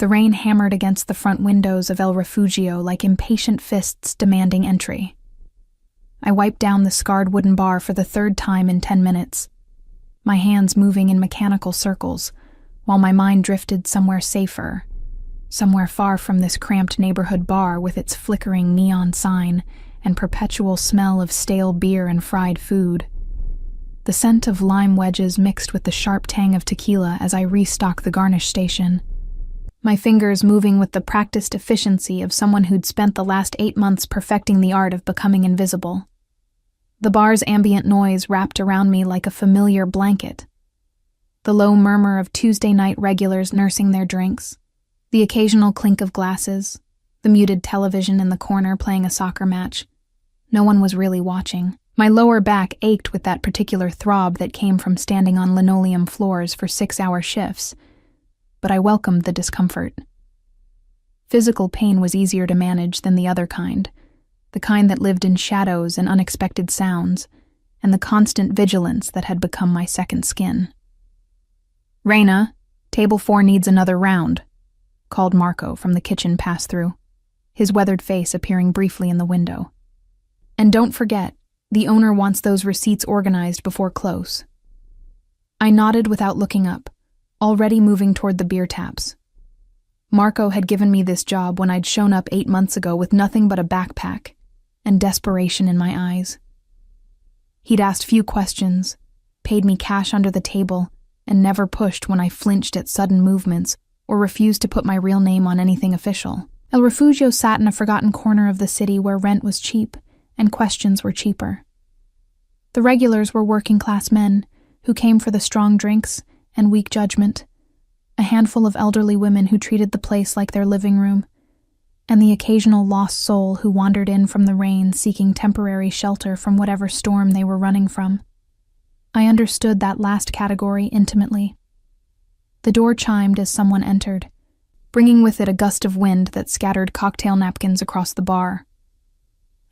The rain hammered against the front windows of El Refugio like impatient fists demanding entry. I wiped down the scarred wooden bar for the third time in 10 minutes, my hands moving in mechanical circles, while my mind drifted somewhere safer, somewhere far from this cramped neighborhood bar with its flickering neon sign and perpetual smell of stale beer and fried food. The scent of lime wedges mixed with the sharp tang of tequila as I restocked the garnish station, my fingers moving with the practiced efficiency of someone who'd spent the last 8 months perfecting the art of becoming invisible. The bar's ambient noise wrapped around me like a familiar blanket. The low murmur of Tuesday night regulars nursing their drinks, the occasional clink of glasses, the muted television in the corner playing a soccer match. No one was really watching. My lower back ached with that particular throb that came from standing on linoleum floors for 6-hour shifts, but I welcomed the discomfort. Physical pain was easier to manage than the other kind, the kind that lived in shadows and unexpected sounds, and the constant vigilance that had become my second skin. "Reina, table 4 needs another round," called Marco from the kitchen pass-through, his weathered face appearing briefly in the window. "And don't forget, the owner wants those receipts organized before close." I nodded without looking up, already moving toward the beer taps. Marco had given me this job when I'd shown up 8 months ago with nothing but a backpack and desperation in my eyes. He'd asked few questions, paid me cash under the table, and never pushed when I flinched at sudden movements or refused to put my real name on anything official. El Refugio sat in a forgotten corner of the city where rent was cheap and questions were cheaper. The regulars were working-class men who came for the strong drinks and weak judgment, a handful of elderly women who treated the place like their living room, and the occasional lost soul who wandered in from the rain seeking temporary shelter from whatever storm they were running from. I understood that last category intimately. The door chimed as someone entered, bringing with it a gust of wind that scattered cocktail napkins across the bar.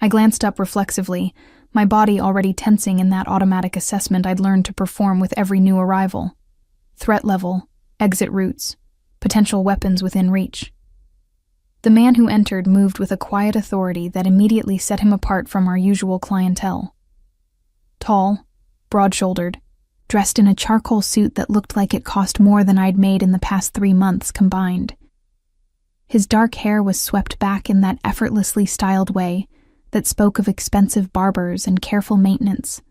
I glanced up reflexively, my body already tensing in that automatic assessment I'd learned to perform with every new arrival. Threat level, exit routes, potential weapons within reach. The man who entered moved with a quiet authority that immediately set him apart from our usual clientele. Tall, broad-shouldered, dressed in a charcoal suit that looked like it cost more than I'd made in the past 3 months combined. His dark hair was swept back in that effortlessly styled way that spoke of expensive barbers and careful maintenance.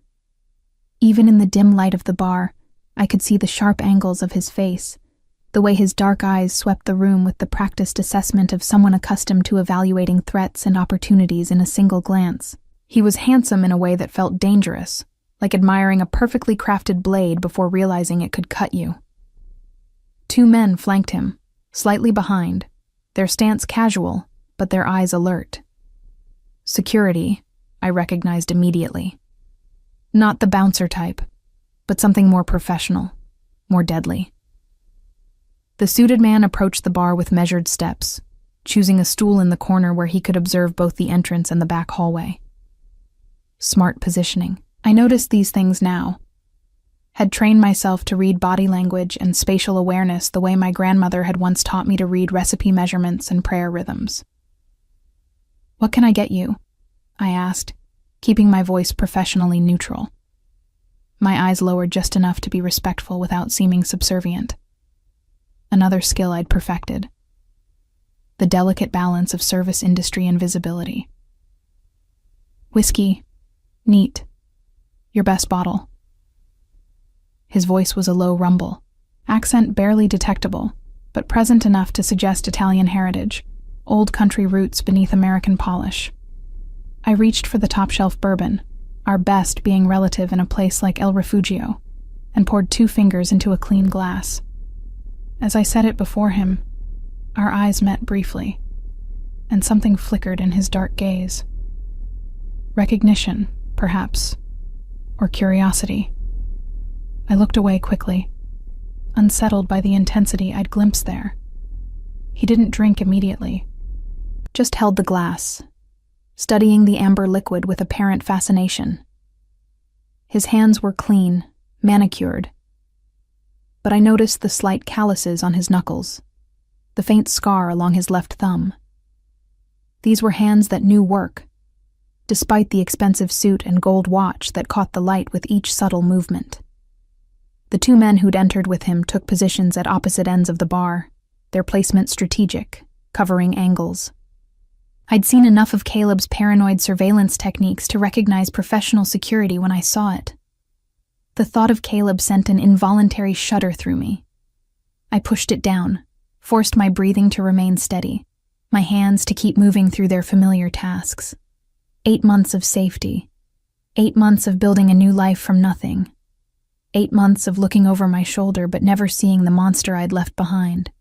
Even in the dim light of the bar, I could see the sharp angles of his face, the way his dark eyes swept the room with the practiced assessment of someone accustomed to evaluating threats and opportunities in a single glance. He was handsome in a way that felt dangerous, like admiring a perfectly crafted blade before realizing it could cut you. 2 men flanked him, slightly behind, their stance casual, but their eyes alert. Security, I recognized immediately. Not the bouncer type, but something more professional, more deadly. The suited man approached the bar with measured steps, choosing a stool in the corner where he could observe both the entrance and the back hallway. Smart positioning. I noticed these things now. Had trained myself to read body language and spatial awareness the way my grandmother had once taught me to read recipe measurements and prayer rhythms. "What can I get you?" I asked, keeping my voice professionally neutral. My eyes lowered just enough to be respectful without seeming subservient. Another skill I'd perfected. The delicate balance of service industry and visibility. "Whiskey. Neat. Your best bottle." His voice was a low rumble, accent barely detectable, but present enough to suggest Italian heritage, old country roots beneath American polish. I reached for the top-shelf bourbon, our best being relative in a place like El Refugio, and poured 2 fingers into a clean glass. As I set it before him, our eyes met briefly, and something flickered in his dark gaze. Recognition, perhaps, or curiosity. I looked away quickly, unsettled by the intensity I'd glimpsed there. He didn't drink immediately, just held the glass, studying the amber liquid with apparent fascination. His hands were clean, manicured, but I noticed the slight calluses on his knuckles. the faint scar along his left thumb. These were hands that knew work, despite the expensive suit and gold watch that caught the light with each subtle movement. The two men who'd entered with him took positions at opposite ends of the bar, their placement strategic, covering angles. I'd seen enough of Caleb's paranoid surveillance techniques to recognize professional security when I saw it. The thought of Caleb sent an involuntary shudder through me. I pushed it down, forced my breathing to remain steady, my hands to keep moving through their familiar tasks. 8 months of safety. 8 months of building a new life from nothing. 8 months of looking over my shoulder but never seeing the monster I'd left behind.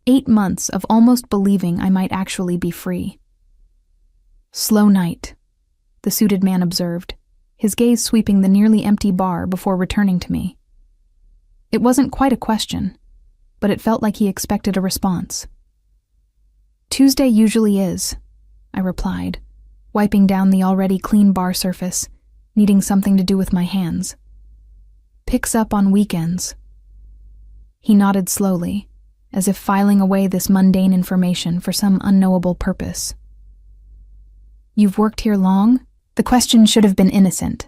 8 months of almost believing I might actually be free. "Slow night," the suited man observed, his gaze sweeping the nearly empty bar before returning to me. It wasn't quite a question, but it felt like he expected a response. "Tuesday usually is," I replied, wiping down the already clean bar surface, needing something to do with my hands. "Picks up on weekends." He nodded slowly, as if filing away this mundane information for some unknowable purpose. "You've worked here long?" The question should have been innocent.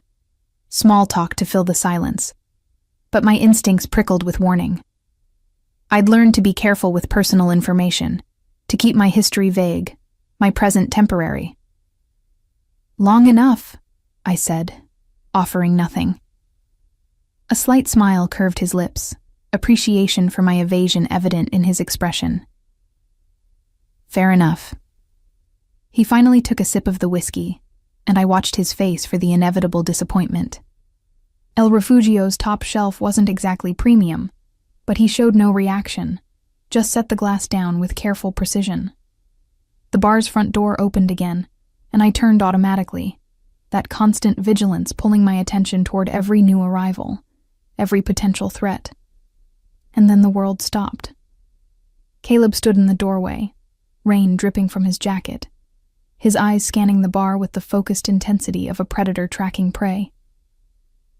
Small talk to fill the silence. But my instincts prickled with warning. I'd learned to be careful with personal information, to keep my history vague, my present temporary. "Long enough," I said, offering nothing. A slight smile curved his lips, appreciation for my evasion evident in his expression. "Fair enough." He finally took a sip of the whiskey, and I watched his face for the inevitable disappointment. El Refugio's top shelf wasn't exactly premium, but he showed no reaction, just set the glass down with careful precision. The bar's front door opened again, and I turned automatically, that constant vigilance pulling my attention toward every new arrival, every potential threat. And then the world stopped. Caleb stood in the doorway, rain dripping from his jacket, his eyes scanning the bar with the focused intensity of a predator tracking prey.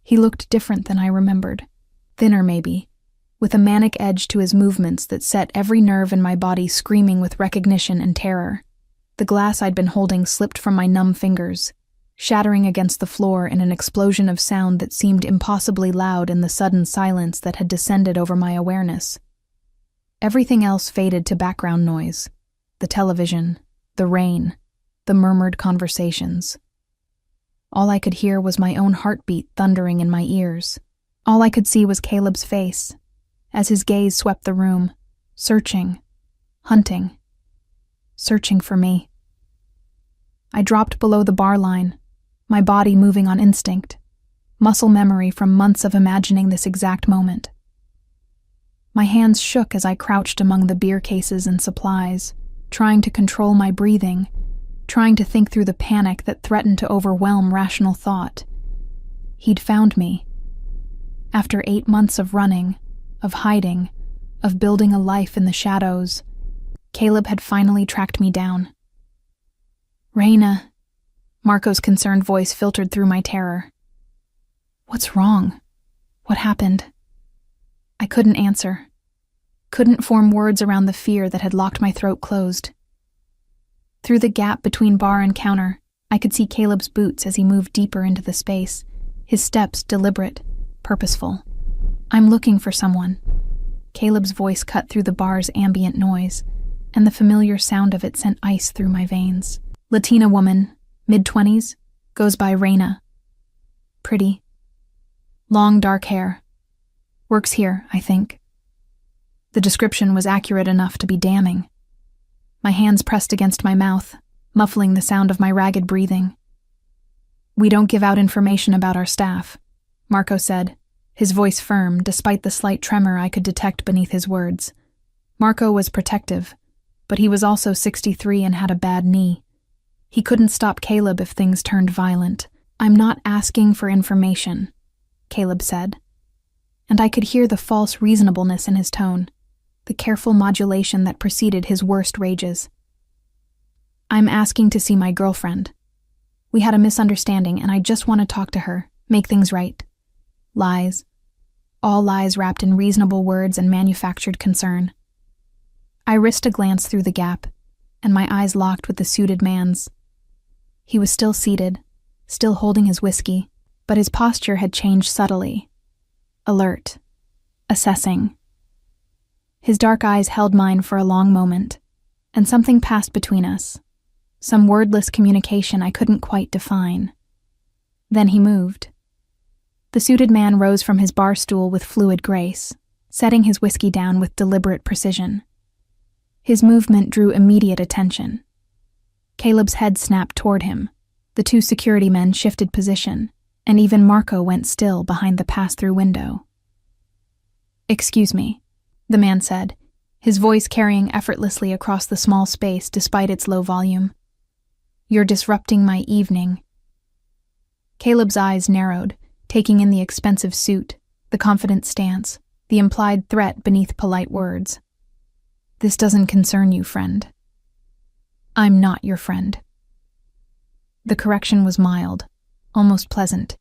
He looked different than I remembered, thinner maybe, with a manic edge to his movements that set every nerve in my body screaming with recognition and terror. The glass I'd been holding slipped from my numb fingers, shattering against the floor in an explosion of sound that seemed impossibly loud in the sudden silence that had descended over my awareness. Everything else faded to background noise, the television, the rain, the murmured conversations. All I could hear was my own heartbeat thundering in my ears. All I could see was Caleb's face, as his gaze swept the room, searching, hunting, searching for me. I dropped below the bar line, my body moving on instinct, muscle memory from months of imagining this exact moment. My hands shook as I crouched among the beer cases and supplies, trying to control my breathing, trying to think through the panic that threatened to overwhelm rational thought. He'd found me. After 8 months of running, of hiding, of building a life in the shadows, Caleb had finally tracked me down. "Raina," Marco's concerned voice filtered through my terror. "What's wrong? What happened?" I couldn't answer. Couldn't form words around the fear that had locked my throat closed. Through the gap between bar and counter, I could see Caleb's boots as he moved deeper into the space, his steps deliberate, purposeful. "I'm looking for someone." Caleb's voice cut through the bar's ambient noise, and the familiar sound of it sent ice through my veins. "Latina woman, mid-20s, goes by Raina. Pretty. Long dark hair. Works here, I think." The description was accurate enough to be damning. My hands pressed against my mouth, muffling the sound of my ragged breathing. "We don't give out information about our staff," Marco said, his voice firm despite the slight tremor I could detect beneath his words. Marco was protective, but he was also 63 and had a bad knee. He couldn't stop Caleb if things turned violent. "I'm not asking for information," Caleb said. And I could hear the false reasonableness in his tone, the careful modulation that preceded his worst rages. "I'm asking to see my girlfriend. We had a misunderstanding and I just want to talk to her, make things right." Lies. All lies wrapped in reasonable words and manufactured concern. I risked a glance through the gap, and my eyes locked with the suited man's. He was still seated, still holding his whiskey, but his posture had changed subtly. Alert. Assessing. His dark eyes held mine for a long moment, and something passed between us. Some wordless communication I couldn't quite define. Then he moved. The suited man rose from his bar stool with fluid grace, setting his whiskey down with deliberate precision. His movement drew immediate attention. Caleb's head snapped toward him. The two security men shifted position, and even Marco went still behind the pass-through window. "Excuse me," the man said, his voice carrying effortlessly across the small space despite its low volume. "You're disrupting my evening." Caleb's eyes narrowed, taking in the expensive suit, the confident stance, the implied threat beneath polite words. "This doesn't concern you, friend." "I'm not your friend." The correction was mild, almost pleasant,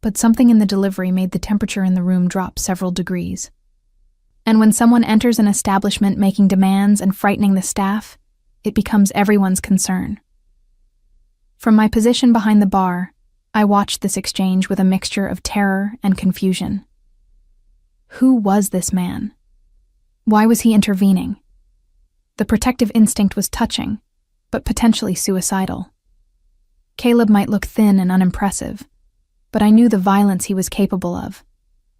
but something in the delivery made the temperature in the room drop several degrees. And when someone enters an establishment making demands and frightening the staff, it becomes everyone's concern. From my position behind the bar, I watched this exchange with a mixture of terror and confusion. Who was this man? Why was he intervening? The protective instinct was touching, but potentially suicidal. Caleb might look thin and unimpressive, but I knew the violence he was capable of,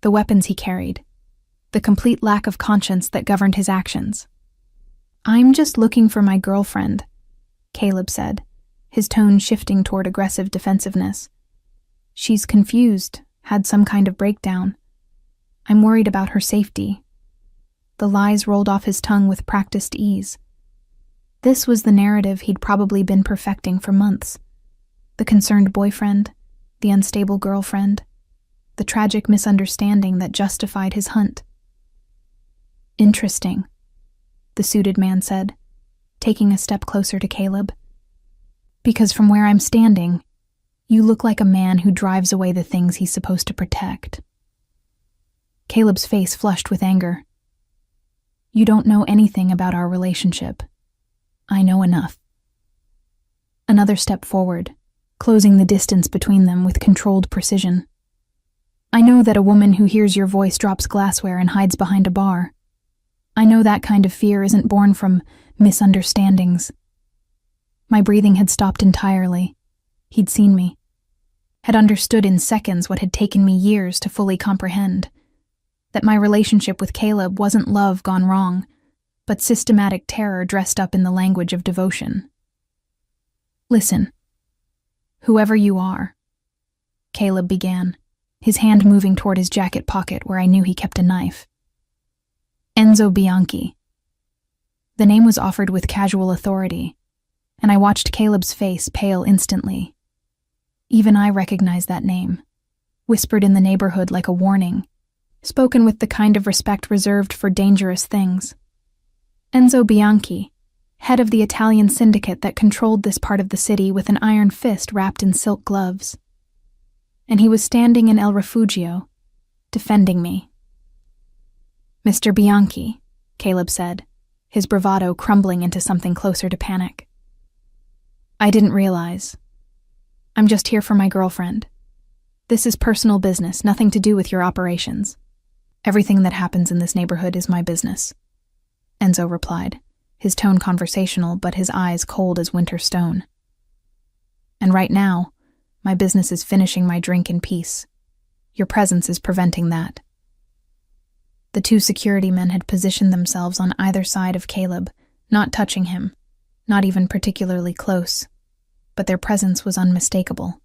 the weapons he carried, the complete lack of conscience that governed his actions. "I'm just looking for my girlfriend," Caleb said, his tone shifting toward aggressive defensiveness. "She's confused, had some kind of breakdown. I'm worried about her safety." The lies rolled off his tongue with practiced ease. This was the narrative he'd probably been perfecting for months. The concerned boyfriend, the unstable girlfriend, the tragic misunderstanding that justified his hunt. "Interesting," the suited man said, taking a step closer to Caleb. "Because from where I'm standing, you look like a man who drives away the things he's supposed to protect." Caleb's face flushed with anger. "You don't know anything about our relationship. I know enough." Another step forward, closing the distance between them with controlled precision. "I know that a woman who hears your voice drops glassware and hides behind a bar. I know that kind of fear isn't born from misunderstandings." My breathing had stopped entirely. He'd seen me, had understood in seconds what had taken me years to fully comprehend. That my relationship with Caleb wasn't love gone wrong, but systematic terror dressed up in the language of devotion. "Listen, whoever you are," Caleb began, his hand moving toward his jacket pocket where I knew he kept a knife. "Enzo Bianchi." The name was offered with casual authority, and I watched Caleb's face pale instantly. Even I recognized that name, whispered in the neighborhood like a warning, spoken with the kind of respect reserved for dangerous things. Enzo Bianchi, head of the Italian syndicate that controlled this part of the city with an iron fist wrapped in silk gloves. And he was standing in El Refugio, defending me. "Mr. Bianchi," Caleb said, his bravado crumbling into something closer to panic. "I didn't realize. I'm just here for my girlfriend. This is personal business, nothing to do with your operations. Everything that happens in this neighborhood is my business," Enzo replied, his tone conversational but his eyes cold as winter stone. "And right now, my business is finishing my drink in peace. Your presence is preventing that." The two security men had positioned themselves on either side of Caleb, not touching him, not even particularly close, but their presence was unmistakable.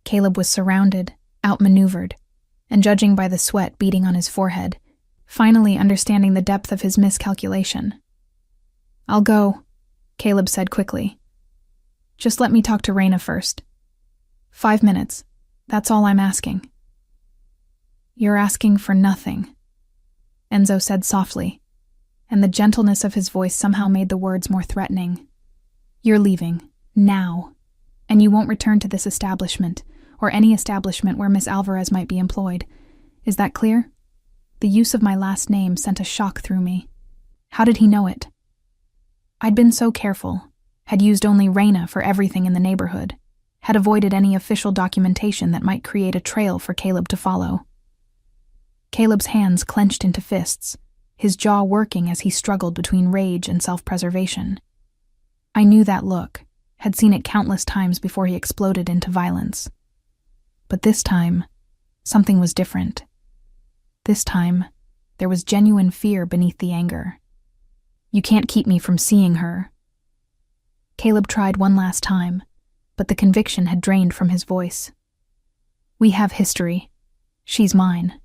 Caleb was surrounded, outmaneuvered, and judging by the sweat beading on his forehead, finally understanding the depth of his miscalculation. "I'll go," Caleb said quickly. "Just let me talk to Raina first. 5 minutes. That's all I'm asking." "You're asking for nothing," Enzo said softly, and the gentleness of his voice somehow made the words more threatening. "You're leaving, now, and you won't return to this establishment, or any establishment where Miss Alvarez might be employed. Is that clear?" The use of my last name sent a shock through me. How did he know it? I'd been so careful, had used only Reyna for everything in the neighborhood, had avoided any official documentation that might create a trail for Caleb to follow. Caleb's hands clenched into fists, his jaw working as he struggled between rage and self-preservation. I knew that look, had seen it countless times before he exploded into violence. But this time, something was different. This time, there was genuine fear beneath the anger. You can't keep me from seeing her. Caleb tried one last time, but the conviction had drained from his voice. We have history. She's mine.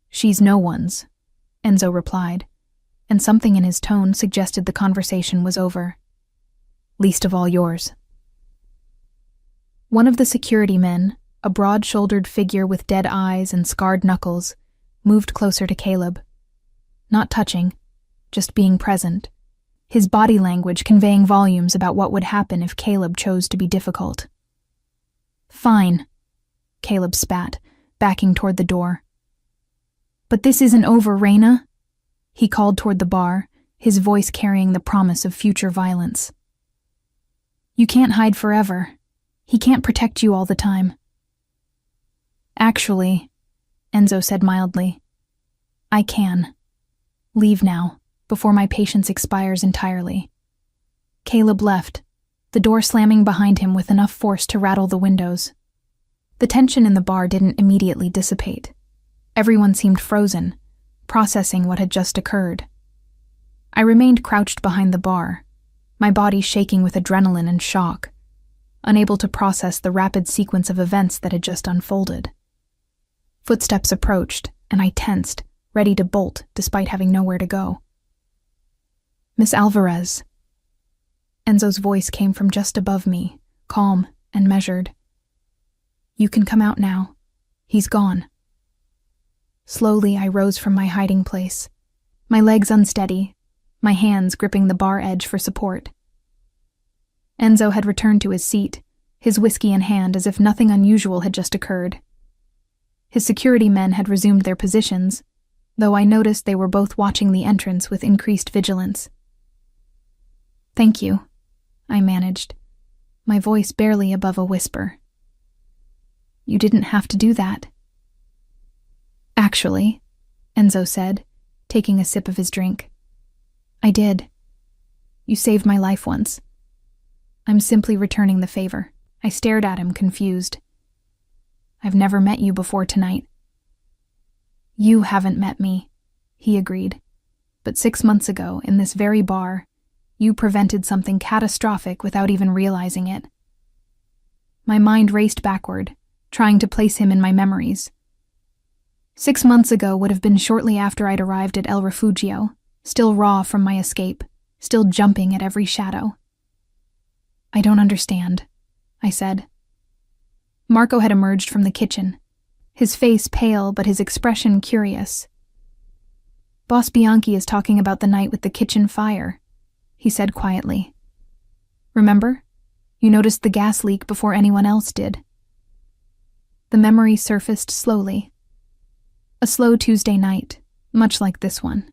She's no one's, Enzo replied, and something in his tone suggested the conversation was over. Least of all yours. One of the security men, a broad-shouldered figure with dead eyes and scarred knuckles, moved closer to Caleb. Not touching, just being present, his body language conveying volumes about what would happen if Caleb chose to be difficult. Fine, Caleb spat, backing toward the door. But this isn't over, Reyna, he called toward the bar, his voice carrying the promise of future violence. You can't hide forever. He can't protect you all the time. Actually, Enzo said mildly, I can. Leave now, before my patience expires entirely. Caleb left, the door slamming behind him with enough force to rattle the windows. The tension in the bar didn't immediately dissipate. Everyone seemed frozen, processing what had just occurred. I remained crouched behind the bar, my body shaking with adrenaline and shock, unable to process the rapid sequence of events that had just unfolded. Footsteps approached, and I tensed, ready to bolt despite having nowhere to go. Miss Alvarez. Enzo's voice came from just above me, calm and measured. You can come out now. He's gone. Slowly, I rose from my hiding place, my legs unsteady, my hands gripping the bar edge for support. Enzo had returned to his seat, his whiskey in hand as if nothing unusual had just occurred. His security men had resumed their positions, though I noticed they were both watching the entrance with increased vigilance. Thank you, I managed, my voice barely above a whisper. You didn't have to do that. Actually, Enzo said, taking a sip of his drink. I did. You saved my life once. I'm simply returning the favor. I stared at him, confused. I've never met you before tonight. You haven't met me, he agreed. But 6 months ago, in this very bar, you prevented something catastrophic without even realizing it. My mind raced backward, trying to place him in my memories. 6 months ago would have been shortly after I'd arrived at El Refugio, still raw from my escape, still jumping at every shadow. I don't understand, I said. Marco had emerged from the kitchen, his face pale but his expression curious. Boss Bianchi is talking about the night with the kitchen fire, he said quietly. Remember? You noticed the gas leak before anyone else did. The memory surfaced slowly. A slow Tuesday night, much like this one.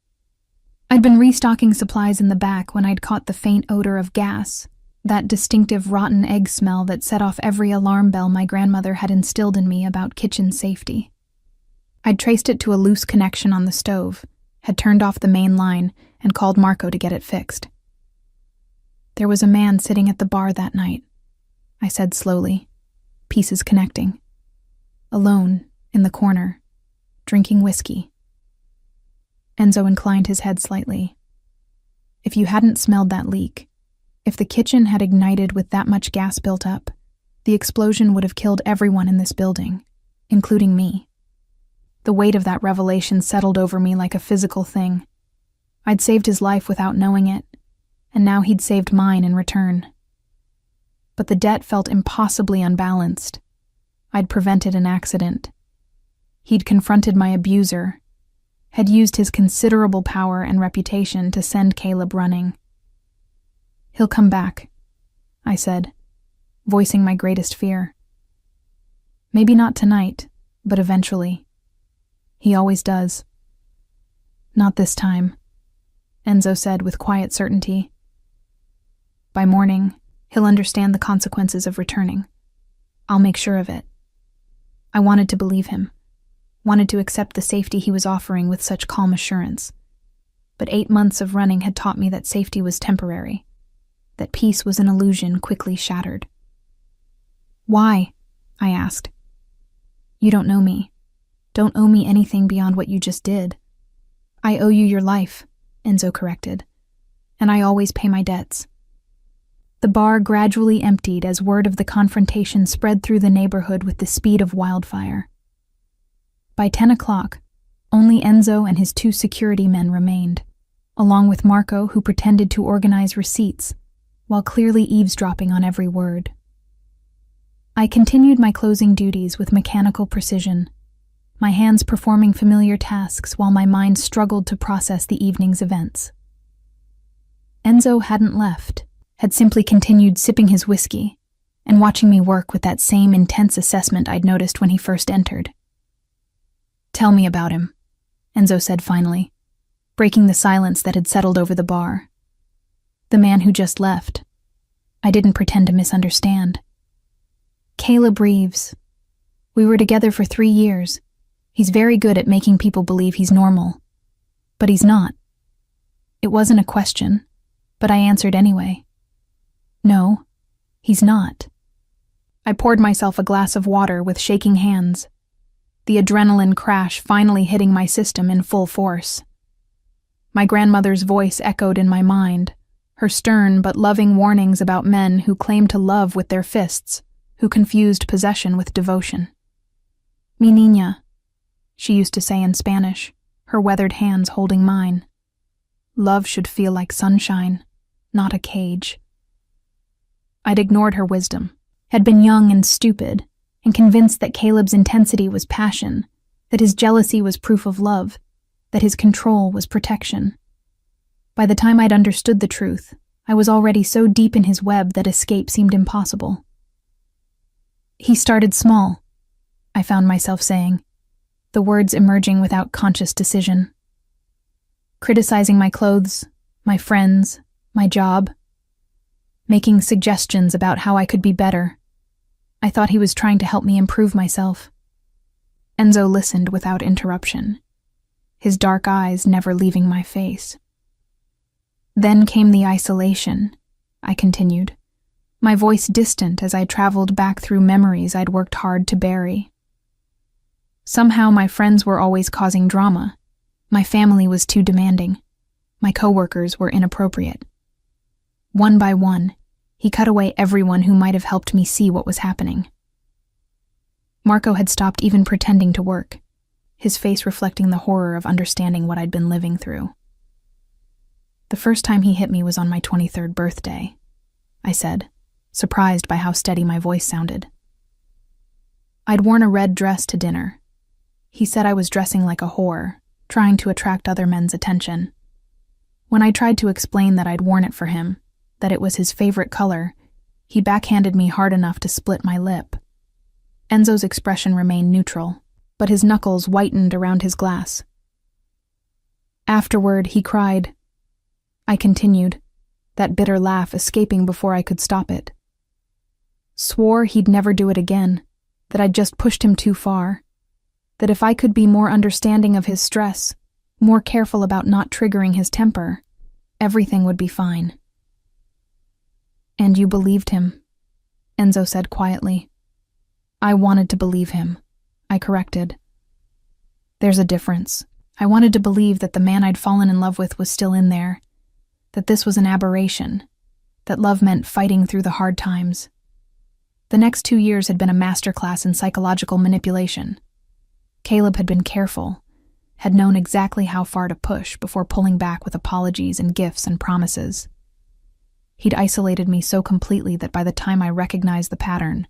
I'd been restocking supplies in the back when I'd caught the faint odor of gas, that distinctive rotten egg smell that set off every alarm bell my grandmother had instilled in me about kitchen safety. I'd traced it to a loose connection on the stove, had turned off the main line, and called Marco to get it fixed. There was a man sitting at the bar that night, I said slowly, pieces connecting. Alone, in the corner, drinking whiskey. Enzo inclined his head slightly. If you hadn't smelled that leak, if the kitchen had ignited with that much gas built up, the explosion would have killed everyone in this building, including me. The weight of that revelation settled over me like a physical thing. I'd saved his life without knowing it, and now he'd saved mine in return. But the debt felt impossibly unbalanced. I'd prevented an accident. He'd confronted my abuser, had used his considerable power and reputation to send Caleb running. He'll come back, I said, voicing my greatest fear. Maybe not tonight, but eventually. He always does. Not this time. Enzo said with quiet certainty. By morning, he'll understand the consequences of returning. I'll make sure of it. I wanted to believe him, wanted to accept the safety he was offering with such calm assurance. But 8 months of running had taught me that safety was temporary, that peace was an illusion quickly shattered. Why? I asked. You don't know me. Don't owe me anything beyond what you just did. I owe you your life, Enzo corrected, and I always pay my debts. The bar gradually emptied as word of the confrontation spread through the neighborhood with the speed of wildfire. By 10 o'clock, only Enzo and his 2 security men remained, along with Marco, who pretended to organize receipts, while clearly eavesdropping on every word. I continued my closing duties with mechanical precision, my hands performing familiar tasks while my mind struggled to process the evening's events. Enzo hadn't left, had simply continued sipping his whiskey and watching me work with that same intense assessment I'd noticed when he first entered. Tell me about him, Enzo said finally, breaking the silence that had settled over the bar. The man who just left. I didn't pretend to misunderstand. Caleb Reeves. We were together for 3 years. He's very good at making people believe he's normal. But he's not. It wasn't a question, but I answered anyway. No, he's not. I poured myself a glass of water with shaking hands, the adrenaline crash finally hitting my system in full force. My grandmother's voice echoed in my mind, her stern but loving warnings about men who claimed to love with their fists, who confused possession with devotion. Mi niña, she used to say in Spanish, her weathered hands holding mine. Love should feel like sunshine, not a cage. I'd ignored her wisdom, had been young and stupid, and convinced that Caleb's intensity was passion, that his jealousy was proof of love, that his control was protection. By the time I'd understood the truth, I was already so deep in his web that escape seemed impossible. He started small, I found myself saying, the words emerging without conscious decision. Criticizing my clothes, my friends, my job, making suggestions about how I could be better. I thought he was trying to help me improve myself. Enzo listened without interruption, his dark eyes never leaving my face. Then came the isolation, I continued, my voice distant as I traveled back through memories I'd worked hard to bury. Somehow my friends were always causing drama. My family was too demanding. My coworkers were inappropriate. One by one, he cut away everyone who might have helped me see what was happening. Marco had stopped even pretending to work, his face reflecting the horror of understanding what I'd been living through. The first time he hit me was on my 23rd birthday, I said, surprised by how steady my voice sounded. I'd worn a red dress to dinner. He said I was dressing like a whore, trying to attract other men's attention. When I tried to explain that I'd worn it for him, that it was his favorite color, he backhanded me hard enough to split my lip. Enzo's expression remained neutral, but his knuckles whitened around his glass. Afterward, he cried. I continued, that bitter laugh escaping before I could stop it. Swore he'd never do it again, that I'd just pushed him too far, that if I could be more understanding of his stress, more careful about not triggering his temper, everything would be fine. And you believed him, Enzo said quietly. I wanted to believe him, I corrected. There's a difference. I wanted to believe that the man I'd fallen in love with was still in there, that this was an aberration, that love meant fighting through the hard times. The next 2 years had been a masterclass in psychological manipulation. Caleb had been careful, had known exactly how far to push before pulling back with apologies and gifts and promises. He'd isolated me so completely that by the time I recognized the pattern,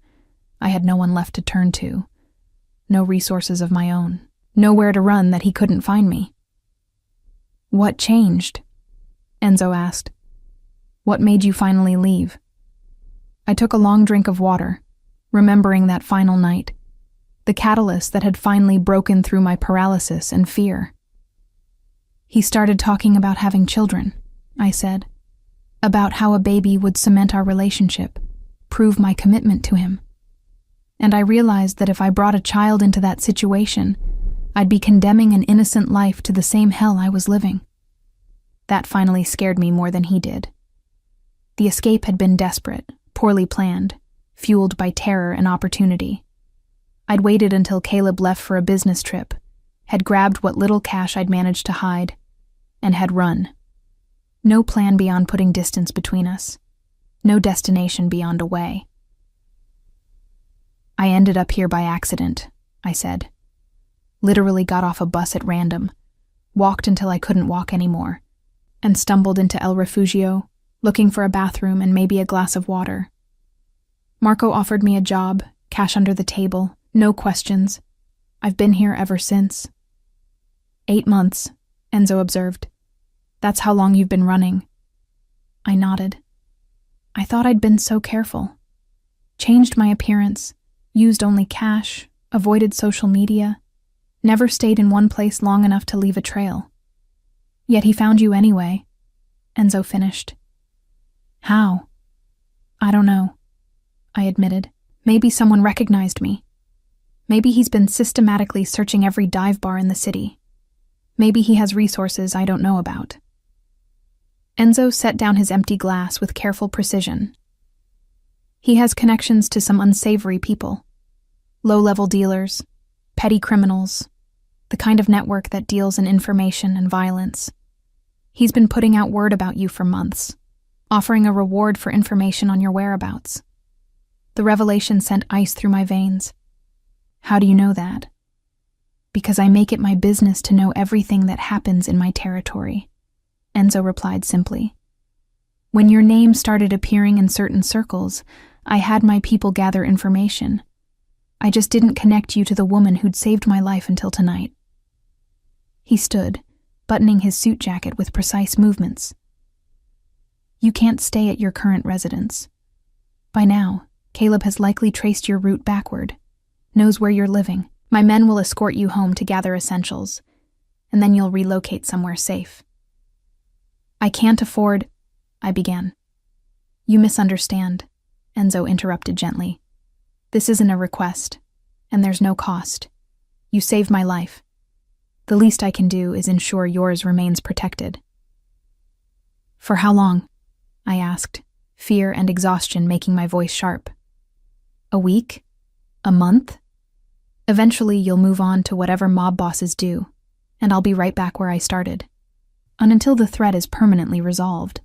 I had no one left to turn to, no resources of my own, nowhere to run that he couldn't find me. What changed? Enzo asked. What made you finally leave? I took a long drink of water, remembering that final night, the catalyst that had finally broken through my paralysis and fear. He started talking about having children, I said. About how a baby would cement our relationship, prove my commitment to him. And I realized that if I brought a child into that situation, I'd be condemning an innocent life to the same hell I was living. That finally scared me more than he did. The escape had been desperate, poorly planned, fueled by terror and opportunity. I'd waited until Caleb left for a business trip, had grabbed what little cash I'd managed to hide, and had run. No plan beyond putting distance between us. No destination beyond a way. I ended up here by accident, I said. Literally got off a bus at random, walked until I couldn't walk anymore, and stumbled into El Refugio, looking for a bathroom and maybe a glass of water. Marco offered me a job, cash under the table, no questions. I've been here ever since. 8 months, Enzo observed. That's how long you've been running. I nodded. I thought I'd been so careful. Changed my appearance, used only cash, avoided social media, never stayed in one place long enough to leave a trail. Yet he found you anyway, Enzo finished. How? I don't know, I admitted. Maybe someone recognized me. Maybe he's been systematically searching every dive bar in the city. Maybe he has resources I don't know about. Enzo set down his empty glass with careful precision. He has connections to some unsavory people. Low-level dealers, petty criminals, the kind of network that deals in information and violence. He's been putting out word about you for months, offering a reward for information on your whereabouts. The revelation sent ice through my veins. How do you know that? Because I make it my business to know everything that happens in my territory, Enzo replied simply. When your name started appearing in certain circles, I had my people gather information. I just didn't connect you to the woman who'd saved my life until tonight. He stood, buttoning his suit jacket with precise movements. You can't stay at your current residence. By now, Caleb has likely traced your route backward, knows where you're living. My men will escort you home to gather essentials, and then you'll relocate somewhere safe. I can't afford, I began. You misunderstand, Enzo interrupted gently. This isn't a request, and there's no cost. You saved my life. The least I can do is ensure yours remains protected. For how long? I asked, fear and exhaustion making my voice sharp. A week? A month? Eventually you'll move on to whatever mob bosses do, and I'll be right back where I started. Until the threat is permanently resolved,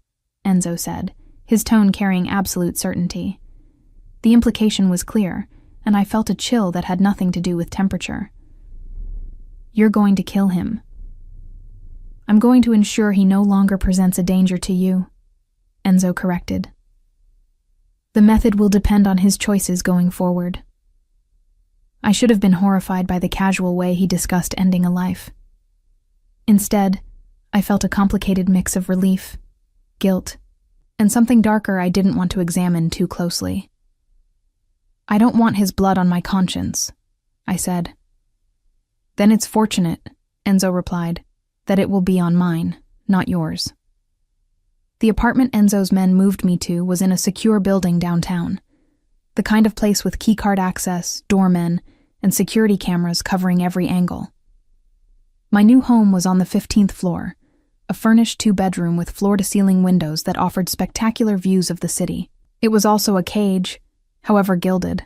Enzo said, his tone carrying absolute certainty. The implication was clear, and I felt a chill that had nothing to do with temperature. You're going to kill him. I'm going to ensure he no longer presents a danger to you, Enzo corrected. The method will depend on his choices going forward. I should have been horrified by the casual way he discussed ending a life. Instead, I felt a complicated mix of relief, guilt, and something darker I didn't want to examine too closely. I don't want his blood on my conscience, I said. Then it's fortunate, Enzo replied, that it will be on mine, not yours. The apartment Enzo's men moved me to was in a secure building downtown, the kind of place with keycard access, doormen, and security cameras covering every angle. My new home was on the 15th floor, a furnished 2-bedroom with floor-to-ceiling windows that offered spectacular views of the city. It was also a cage, however gilded.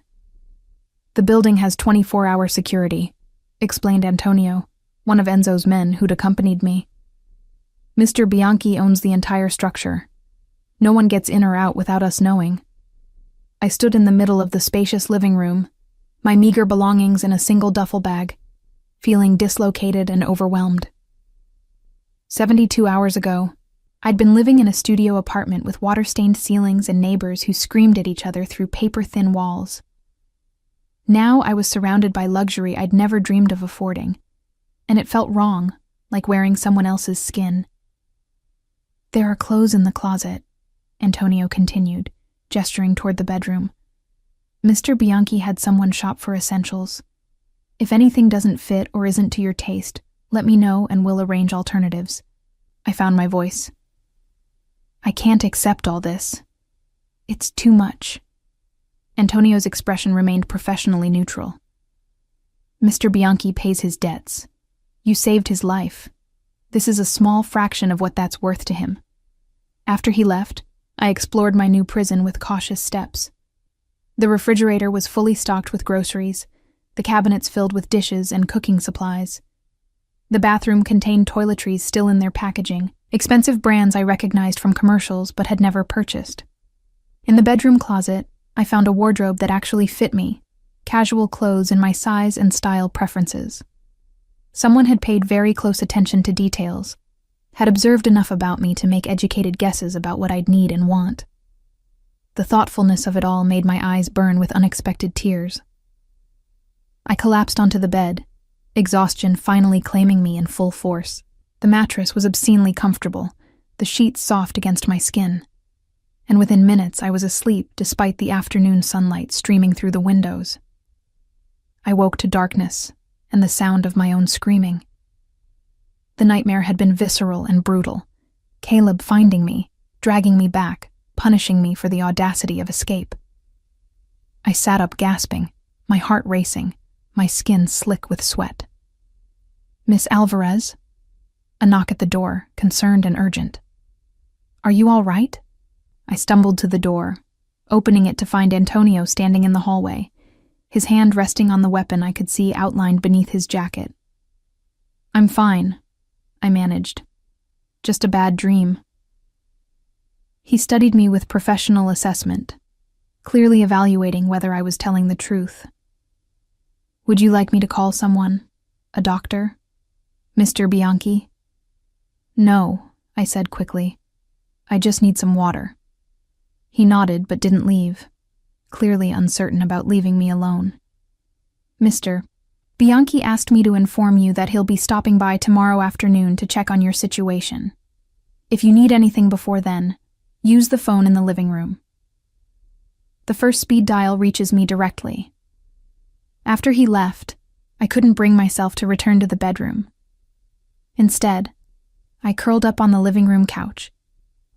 The building has 24-hour security, explained Antonio, one of Enzo's men who'd accompanied me. Mr. Bianchi owns the entire structure. No one gets in or out without us knowing. I stood in the middle of the spacious living room, my meager belongings in a single duffel bag, feeling dislocated and overwhelmed. 72 hours ago, I'd been living in a studio apartment with water-stained ceilings and neighbors who screamed at each other through paper-thin walls. Now I was surrounded by luxury I'd never dreamed of affording, and it felt wrong, like wearing someone else's skin. There are clothes in the closet, Antonio continued, gesturing toward the bedroom. Mr. Bianchi had someone shop for essentials. If anything doesn't fit or isn't to your taste, let me know and we'll arrange alternatives. I found my voice. I can't accept all this. It's too much. Antonio's expression remained professionally neutral. Mr. Bianchi pays his debts. You saved his life. This is a small fraction of what that's worth to him. After he left, I explored my new prison with cautious steps. The refrigerator was fully stocked with groceries, the cabinets filled with dishes and cooking supplies. The bathroom contained toiletries still in their packaging, expensive brands I recognized from commercials but had never purchased. In the bedroom closet, I found a wardrobe that actually fit me, casual clothes in my size and style preferences. Someone had paid very close attention to details, had observed enough about me to make educated guesses about what I'd need and want. The thoughtfulness of it all made my eyes burn with unexpected tears. I collapsed onto the bed, exhaustion finally claiming me in full force. The mattress was obscenely comfortable, the sheets soft against my skin. And within minutes I was asleep despite the afternoon sunlight streaming through the windows. I woke to darkness and the sound of my own screaming. The nightmare had been visceral and brutal. Caleb finding me, dragging me back, punishing me for the audacity of escape. I sat up gasping, my heart racing, my skin slick with sweat. Miss Alvarez? A knock at the door, concerned and urgent. Are you all right? I stumbled to the door, opening it to find Antonio standing in the hallway, his hand resting on the weapon I could see outlined beneath his jacket. I'm fine, I managed. Just a bad dream. He studied me with professional assessment, clearly evaluating whether I was telling the truth. Would you like me to call someone? A doctor? Mr. Bianchi? No, I said quickly. I just need some water. He nodded but didn't leave, clearly uncertain about leaving me alone. Mr. Bianchi asked me to inform you that he'll be stopping by tomorrow afternoon to check on your situation. If you need anything before then, use the phone in the living room. The first speed dial reaches me directly. After he left, I couldn't bring myself to return to the bedroom. Instead, I curled up on the living room couch,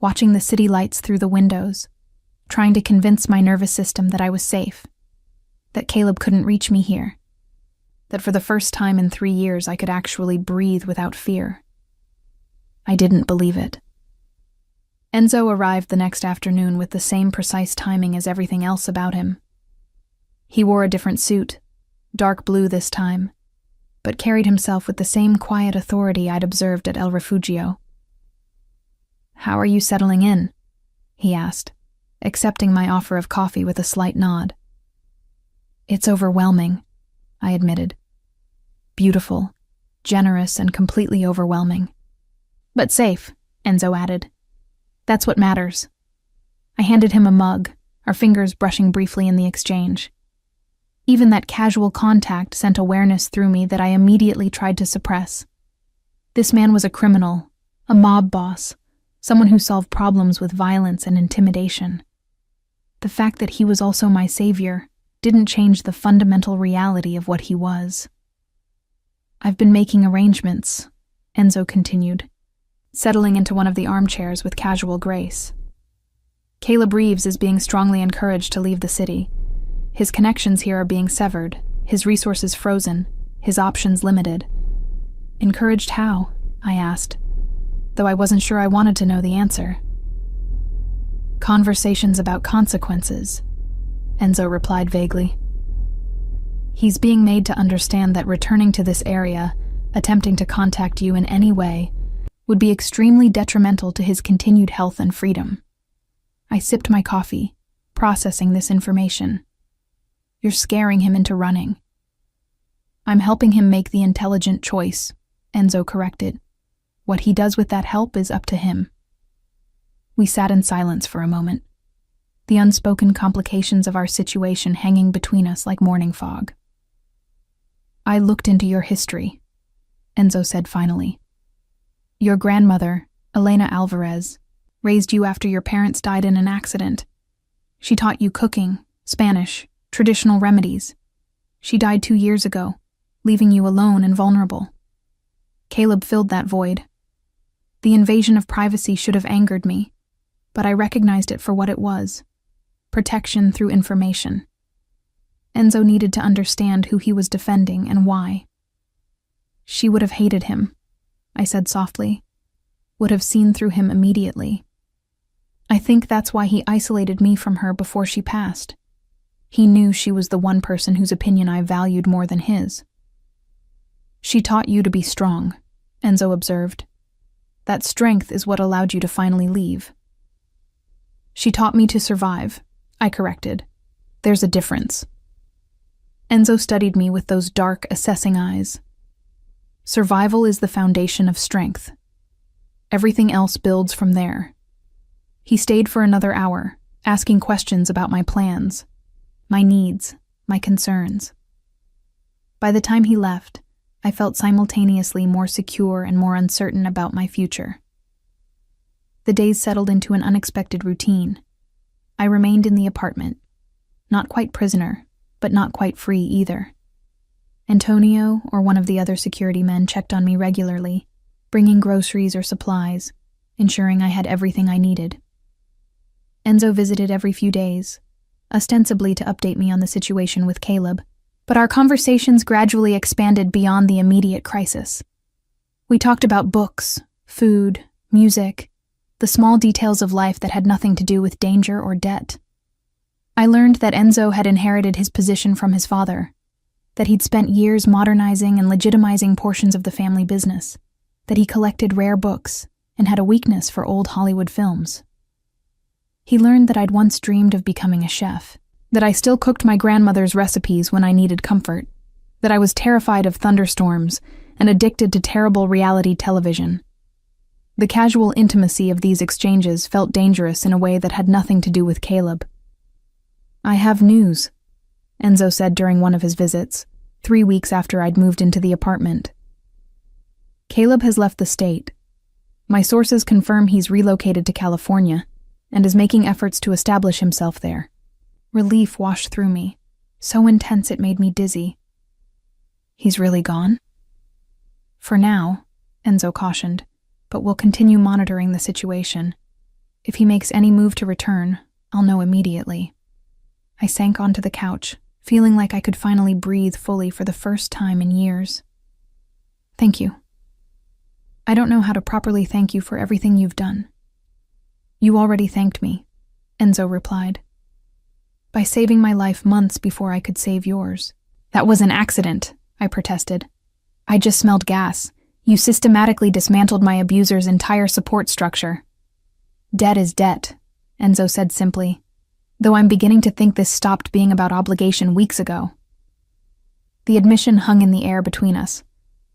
watching the city lights through the windows, trying to convince my nervous system that I was safe, that Caleb couldn't reach me here, that for the first time in 3 years I could actually breathe without fear. I didn't believe it. Enzo arrived the next afternoon with the same precise timing as everything else about him. He wore a different suit, dark blue this time, but carried himself with the same quiet authority I'd observed at El Refugio. How are you settling in? He asked, accepting my offer of coffee with a slight nod. It's overwhelming, I admitted. Beautiful, generous, and completely overwhelming. But safe, Enzo added. That's what matters. I handed him a mug, our fingers brushing briefly in the exchange. Even that casual contact sent awareness through me that I immediately tried to suppress. This man was a criminal, a mob boss, someone who solved problems with violence and intimidation. The fact that he was also my savior didn't change the fundamental reality of what he was. I've been making arrangements, Enzo continued, settling into one of the armchairs with casual grace. Caleb Reeves is being strongly encouraged to leave the city. His connections here are being severed, his resources frozen, his options limited. Encouraged how? I asked, though I wasn't sure I wanted to know the answer. Conversations about consequences, Enzo replied vaguely. He's being made to understand that returning to this area, attempting to contact you in any way, would be extremely detrimental to his continued health and freedom. I sipped my coffee, processing this information. You're scaring him into running. I'm helping him make the intelligent choice, Enzo corrected. What he does with that help is up to him. We sat in silence for a moment, the unspoken complications of our situation hanging between us like morning fog. I looked into your history, Enzo said finally. Your grandmother, Elena Alvarez, raised you after your parents died in an accident. She taught you cooking, Spanish, traditional remedies. She died 2 years ago, leaving you alone and vulnerable. Caleb filled that void. The invasion of privacy should have angered me, but I recognized it for what it was: protection through information. Enzo needed to understand who he was defending and why. She would have hated him, I said softly, would have seen through him immediately. I think that's why he isolated me from her before she passed. He knew she was the one person whose opinion I valued more than his. She taught you to be strong, Enzo observed. That strength is what allowed you to finally leave. She taught me to survive, I corrected. There's a difference. Enzo studied me with those dark, assessing eyes. Survival is the foundation of strength. Everything else builds from there. He stayed for another hour, asking questions about my plans, my needs, my concerns. By the time he left, I felt simultaneously more secure and more uncertain about my future. The days settled into an unexpected routine. I remained in the apartment, not quite prisoner, but not quite free either. Antonio or one of the other security men checked on me regularly, bringing groceries or supplies, ensuring I had everything I needed. Enzo visited every few days, ostensibly to update me on the situation with Caleb, but our conversations gradually expanded beyond the immediate crisis. We talked about books, food, music, the small details of life that had nothing to do with danger or debt. I learned that Enzo had inherited his position from his father, that he'd spent years modernizing and legitimizing portions of the family business, that he collected rare books and had a weakness for old Hollywood films. He learned that I'd once dreamed of becoming a chef, that I still cooked my grandmother's recipes when I needed comfort, that I was terrified of thunderstorms and addicted to terrible reality television. The casual intimacy of these exchanges felt dangerous in a way that had nothing to do with Caleb. I have news, Enzo said during one of his visits, 3 weeks after I'd moved into the apartment. Caleb has left the state. My sources confirm he's relocated to California and is making efforts to establish himself there. Relief washed through me, so intense it made me dizzy. He's really gone? For now, Enzo cautioned, but we'll continue monitoring the situation. If he makes any move to return, I'll know immediately. I sank onto the couch, feeling like I could finally breathe fully for the first time in years. Thank you. I don't know how to properly thank you for everything you've done. You already thanked me, Enzo replied. By saving my life months before I could save yours. That was an accident, I protested. I just smelled gas. You systematically dismantled my abuser's entire support structure. Debt is debt, Enzo said simply, though I'm beginning to think this stopped being about obligation weeks ago. The admission hung in the air between us,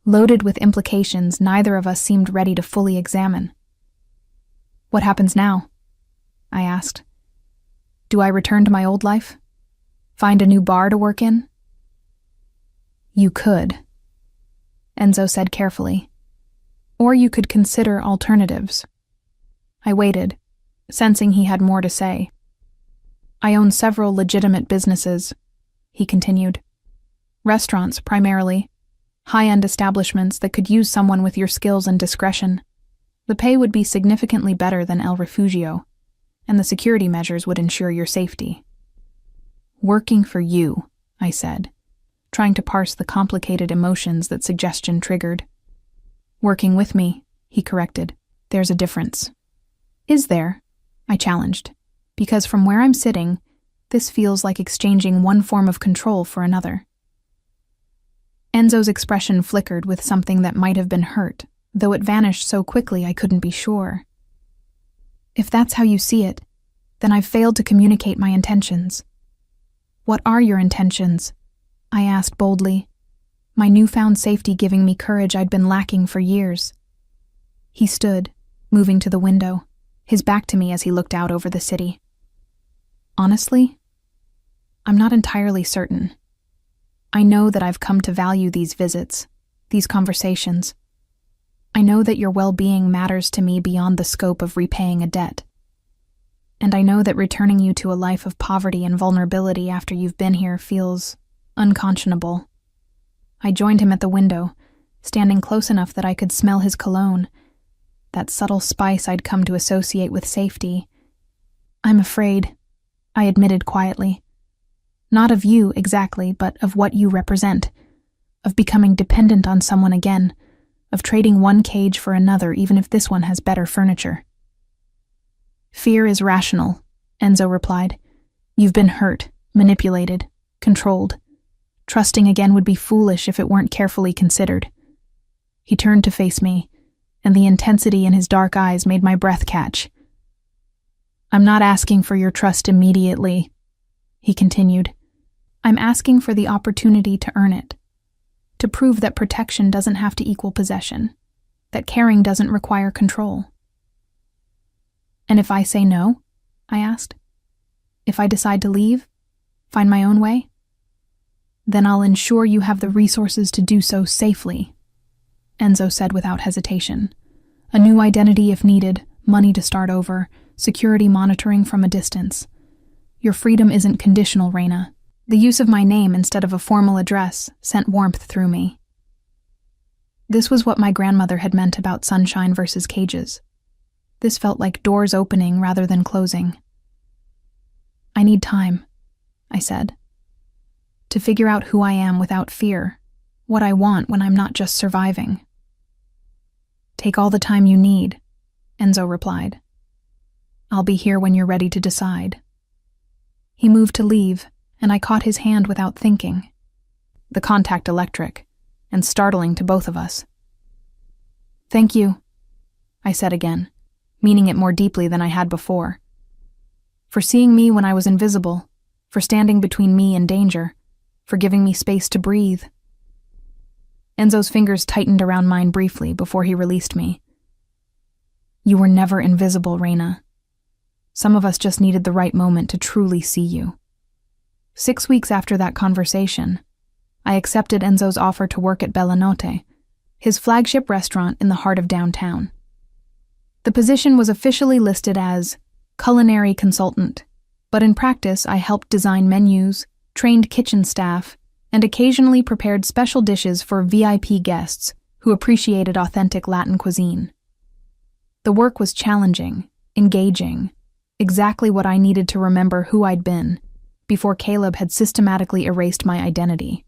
loaded with implications neither of us seemed ready to fully examine. What happens now? I asked. Do I return to my old life? Find a new bar to work in? You could, Enzo said carefully. Or you could consider alternatives. I waited, sensing he had more to say. I own several legitimate businesses, he continued. Restaurants, primarily. High-end establishments that could use someone with your skills and discretion. The pay would be significantly better than El Refugio, and the security measures would ensure your safety. Working for you, I said, trying to parse the complicated emotions that suggestion triggered. Working with me, he corrected. There's a difference. Is there? I challenged, because from where I'm sitting, this feels like exchanging one form of control for another. Enzo's expression flickered with something that might have been hurt, though it vanished so quickly I couldn't be sure. If that's how you see it, then I've failed to communicate my intentions. What are your intentions? I asked boldly, my newfound safety giving me courage I'd been lacking for years. He stood, moving to the window, his back to me as he looked out over the city. Honestly, I'm not entirely certain. I know that I've come to value these visits, these conversations. I know that your well-being matters to me beyond the scope of repaying a debt. And I know that returning you to a life of poverty and vulnerability after you've been here feels unconscionable. I joined him at the window, standing close enough that I could smell his cologne, that subtle spice I'd come to associate with safety. "I'm afraid," I admitted quietly. "Not of you, exactly, but of what you represent. Of becoming dependent on someone again. Of trading one cage for another, even if this one has better furniture." "Fear is rational," Enzo replied. "You've been hurt, manipulated, controlled. Trusting again would be foolish if it weren't carefully considered." He turned to face me, and the intensity in his dark eyes made my breath catch. "I'm not asking for your trust immediately," he continued. "I'm asking for the opportunity to earn it. To prove that protection doesn't have to equal possession, that caring doesn't require control." "And if I say no?" I asked. "If I decide to leave? Find my own way?" "Then I'll ensure you have the resources to do so safely," Enzo said without hesitation. "A new identity if needed, money to start over, security monitoring from a distance. Your freedom isn't conditional, Reina." The use of my name instead of a formal address sent warmth through me. This was what my grandmother had meant about sunshine versus cages. This felt like doors opening rather than closing. "I need time," I said, "to figure out who I am without fear, what I want when I'm not just surviving." "Take all the time you need," Enzo replied. "I'll be here when you're ready to decide." He moved to leave, and I caught his hand without thinking. The contact electric, and startling to both of us. "Thank you," I said again, meaning it more deeply than I had before. "For seeing me when I was invisible, for standing between me and danger, for giving me space to breathe." Enzo's fingers tightened around mine briefly before he released me. "You were never invisible, Reina. Some of us just needed the right moment to truly see you." 6 weeks after that conversation, I accepted Enzo's offer to work at Bella Notte, his flagship restaurant in the heart of downtown. The position was officially listed as culinary consultant, but in practice I helped design menus, trained kitchen staff, and occasionally prepared special dishes for VIP guests who appreciated authentic Latin cuisine. The work was challenging, engaging, exactly what I needed to remember who I'd been before Caleb had systematically erased my identity.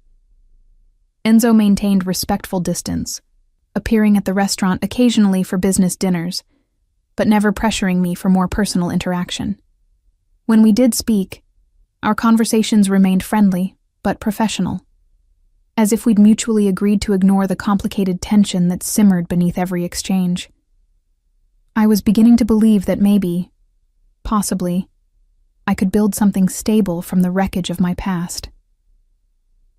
Enzo maintained respectful distance, appearing at the restaurant occasionally for business dinners, but never pressuring me for more personal interaction. When we did speak, our conversations remained friendly, but professional, as if we'd mutually agreed to ignore the complicated tension that simmered beneath every exchange. I was beginning to believe that maybe, possibly, I could build something stable from the wreckage of my past.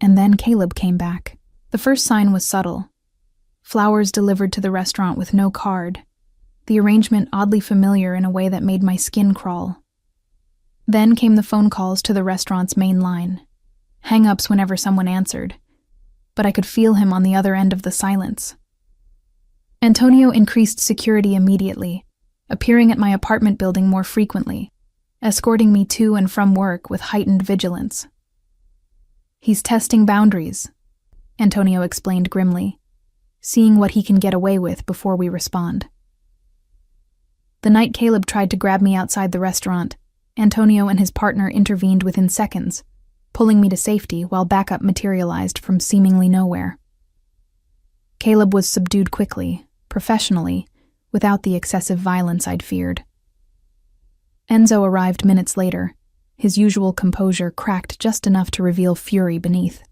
And then Caleb came back. The first sign was subtle. Flowers delivered to the restaurant with no card, the arrangement oddly familiar in a way that made my skin crawl. Then came the phone calls to the restaurant's main line, hang-ups whenever someone answered, but I could feel him on the other end of the silence. Antonio increased security immediately, appearing at my apartment building more frequently, escorting me to and from work with heightened vigilance. "He's testing boundaries," Antonio explained grimly, "seeing what he can get away with before we respond." The night Caleb tried to grab me outside the restaurant, Antonio and his partner intervened within seconds, pulling me to safety while backup materialized from seemingly nowhere. Caleb was subdued quickly, professionally, without the excessive violence I'd feared. Enzo arrived minutes later, his usual composure cracked just enough to reveal fury beneath.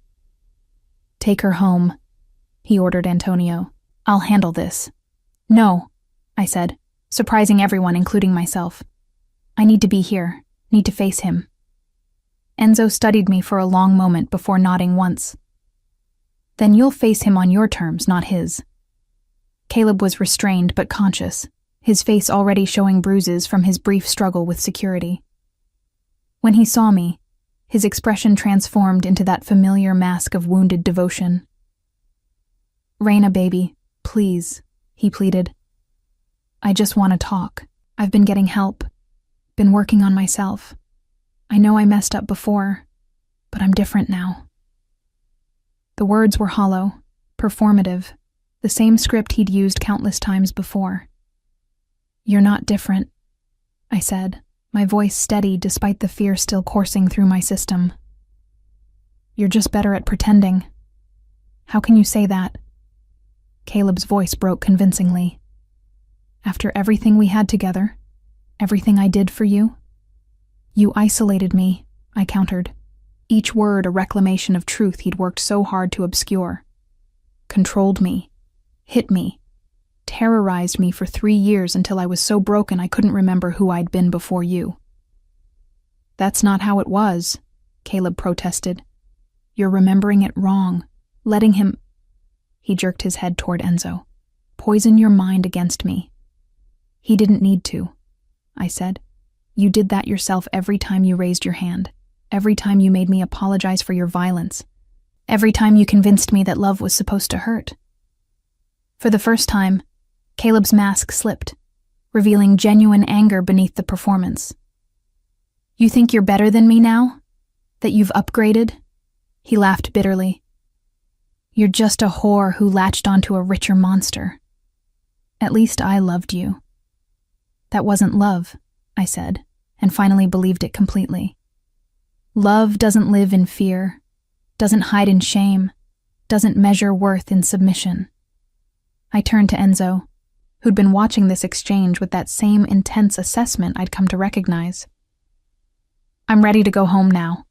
"Take her home," he ordered Antonio. "I'll handle this." "No," I said, surprising everyone, including myself. "I need to be here, need to face him." Enzo studied me for a long moment before nodding once. "Then you'll face him on your terms, not his." Caleb was restrained but conscious, his face already showing bruises from his brief struggle with security. When he saw me, his expression transformed into that familiar mask of wounded devotion. "Reina, baby, please," he pleaded. "I just want to talk. I've been getting help, been working on myself. I know I messed up before, but I'm different now." The words were hollow, performative, the same script he'd used countless times before. You're not different, I said, my voice steady despite the fear still coursing through my system. You're just better at pretending. How can you say that? Caleb's voice broke convincingly. After everything we had together, everything I did for you? You isolated me, I countered, each word a reclamation of truth he'd worked so hard to obscure. Controlled me, hit me, terrorized me for 3 years until I was so broken I couldn't remember who I'd been before you. That's not how it was, Caleb protested. You're remembering it wrong, letting him— He jerked his head toward Enzo. Poison your mind against me. He didn't need to, I said. You did that yourself every time you raised your hand, every time you made me apologize for your violence, every time you convinced me that love was supposed to hurt. For the first time, Caleb's mask slipped, revealing genuine anger beneath the performance. You think you're better than me now? That you've upgraded? He laughed bitterly. You're just a whore who latched onto a richer monster. At least I loved you. That wasn't love, I said, and finally believed it completely. Love doesn't live in fear, doesn't hide in shame, doesn't measure worth in submission. I turned to Enzo, who'd been watching this exchange with that same intense assessment I'd come to recognize. I'm ready to go home now.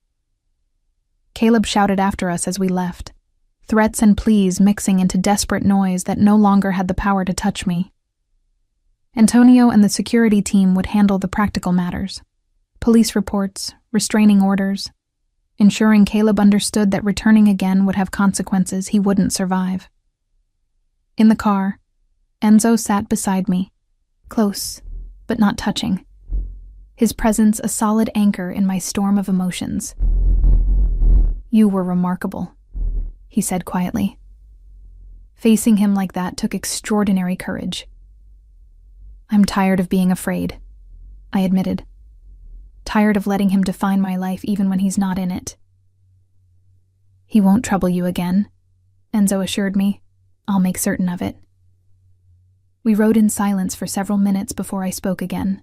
Caleb shouted after us as we left, threats and pleas mixing into desperate noise that no longer had the power to touch me. Antonio and the security team would handle the practical matters, police reports, restraining orders, ensuring Caleb understood that returning again would have consequences he wouldn't survive. In the car, Enzo sat beside me, close, but not touching, his presence a solid anchor in my storm of emotions. You were remarkable, he said quietly. Facing him like that took extraordinary courage. I'm tired of being afraid, I admitted. Tired of letting him define my life even when he's not in it. He won't trouble you again, Enzo assured me. I'll make certain of it. We rode in silence for several minutes before I spoke again.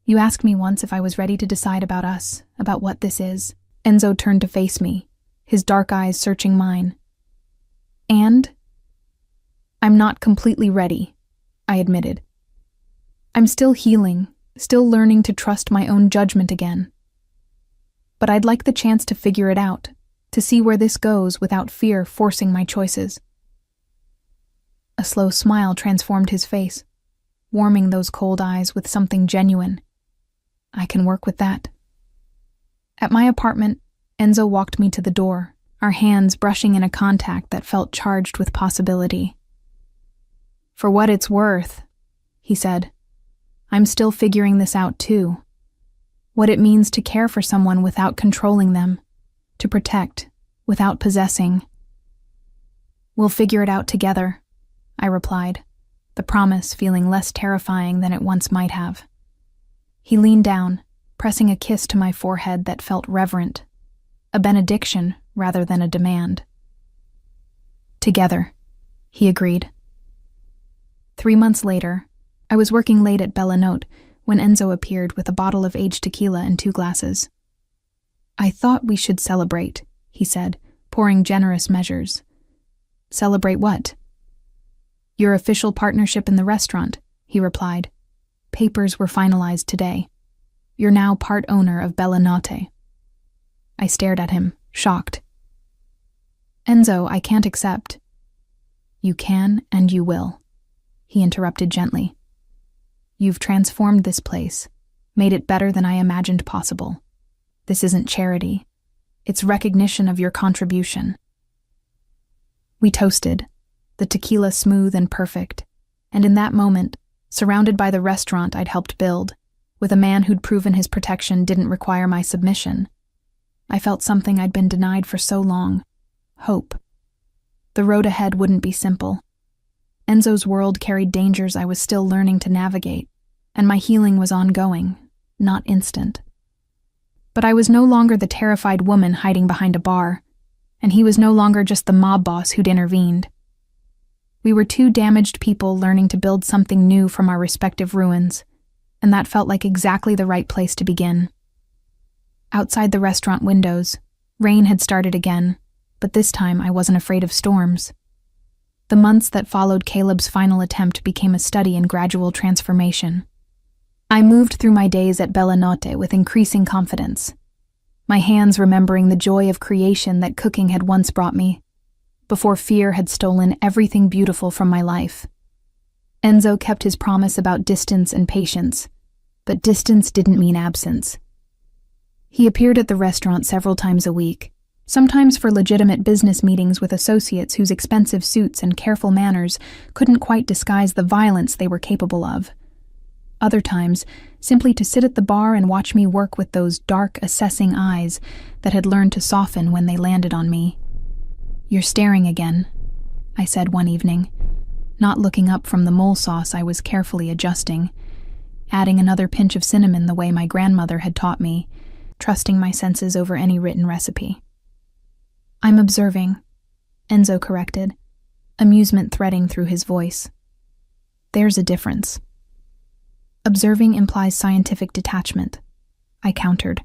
You asked me once if I was ready to decide about us, about what this is. Enzo turned to face me, his dark eyes searching mine. And? I'm not completely ready, I admitted. I'm still healing, still learning to trust my own judgment again. But I'd like the chance to figure it out, to see where this goes without fear forcing my choices. A slow smile transformed his face, warming those cold eyes with something genuine. I can work with that. At my apartment, Enzo walked me to the door, our hands brushing in a contact that felt charged with possibility. For what it's worth, he said, I'm still figuring this out too. What it means to care for someone without controlling them, to protect without possessing. We'll figure it out together, I replied, the promise feeling less terrifying than it once might have. He leaned down, pressing a kiss to my forehead that felt reverent, a benediction rather than a demand. Together, he agreed. 3 months later, I was working late at Bella Note when Enzo appeared with a bottle of aged tequila and 2 glasses. I thought we should celebrate, he said, pouring generous measures. Celebrate what? Your official partnership in the restaurant, he replied. Papers were finalized today. You're now part owner of Bella Notte. I stared at him, shocked. Enzo, I can't accept. You can and you will, he interrupted gently. You've transformed this place, made it better than I imagined possible. This isn't charity. It's recognition of your contribution. We toasted, the tequila smooth and perfect, and in that moment, surrounded by the restaurant I'd helped build, with a man who'd proven his protection didn't require my submission, I felt something I'd been denied for so long, hope. The road ahead wouldn't be simple. Enzo's world carried dangers I was still learning to navigate, and my healing was ongoing, not instant. But I was no longer the terrified woman hiding behind a bar, and he was no longer just the mob boss who'd intervened. We were two damaged people learning to build something new from our respective ruins, and that felt like exactly the right place to begin. Outside the restaurant windows, rain had started again, but this time I wasn't afraid of storms. The months that followed Caleb's final attempt became a study in gradual transformation. I moved through my days at Bella Notte with increasing confidence, my hands remembering the joy of creation that cooking had once brought me, before fear had stolen everything beautiful from my life. Enzo kept his promise about distance and patience, but distance didn't mean absence. He appeared at the restaurant several times a week, sometimes for legitimate business meetings with associates whose expensive suits and careful manners couldn't quite disguise the violence they were capable of. Other times, simply to sit at the bar and watch me work with those dark, assessing eyes that had learned to soften when they landed on me. "You're staring again," I said one evening, not looking up from the mole sauce I was carefully adjusting, adding another pinch of cinnamon the way my grandmother had taught me, trusting my senses over any written recipe. "I'm observing," Enzo corrected, amusement threading through his voice. "There's a difference." "Observing implies scientific detachment," I countered,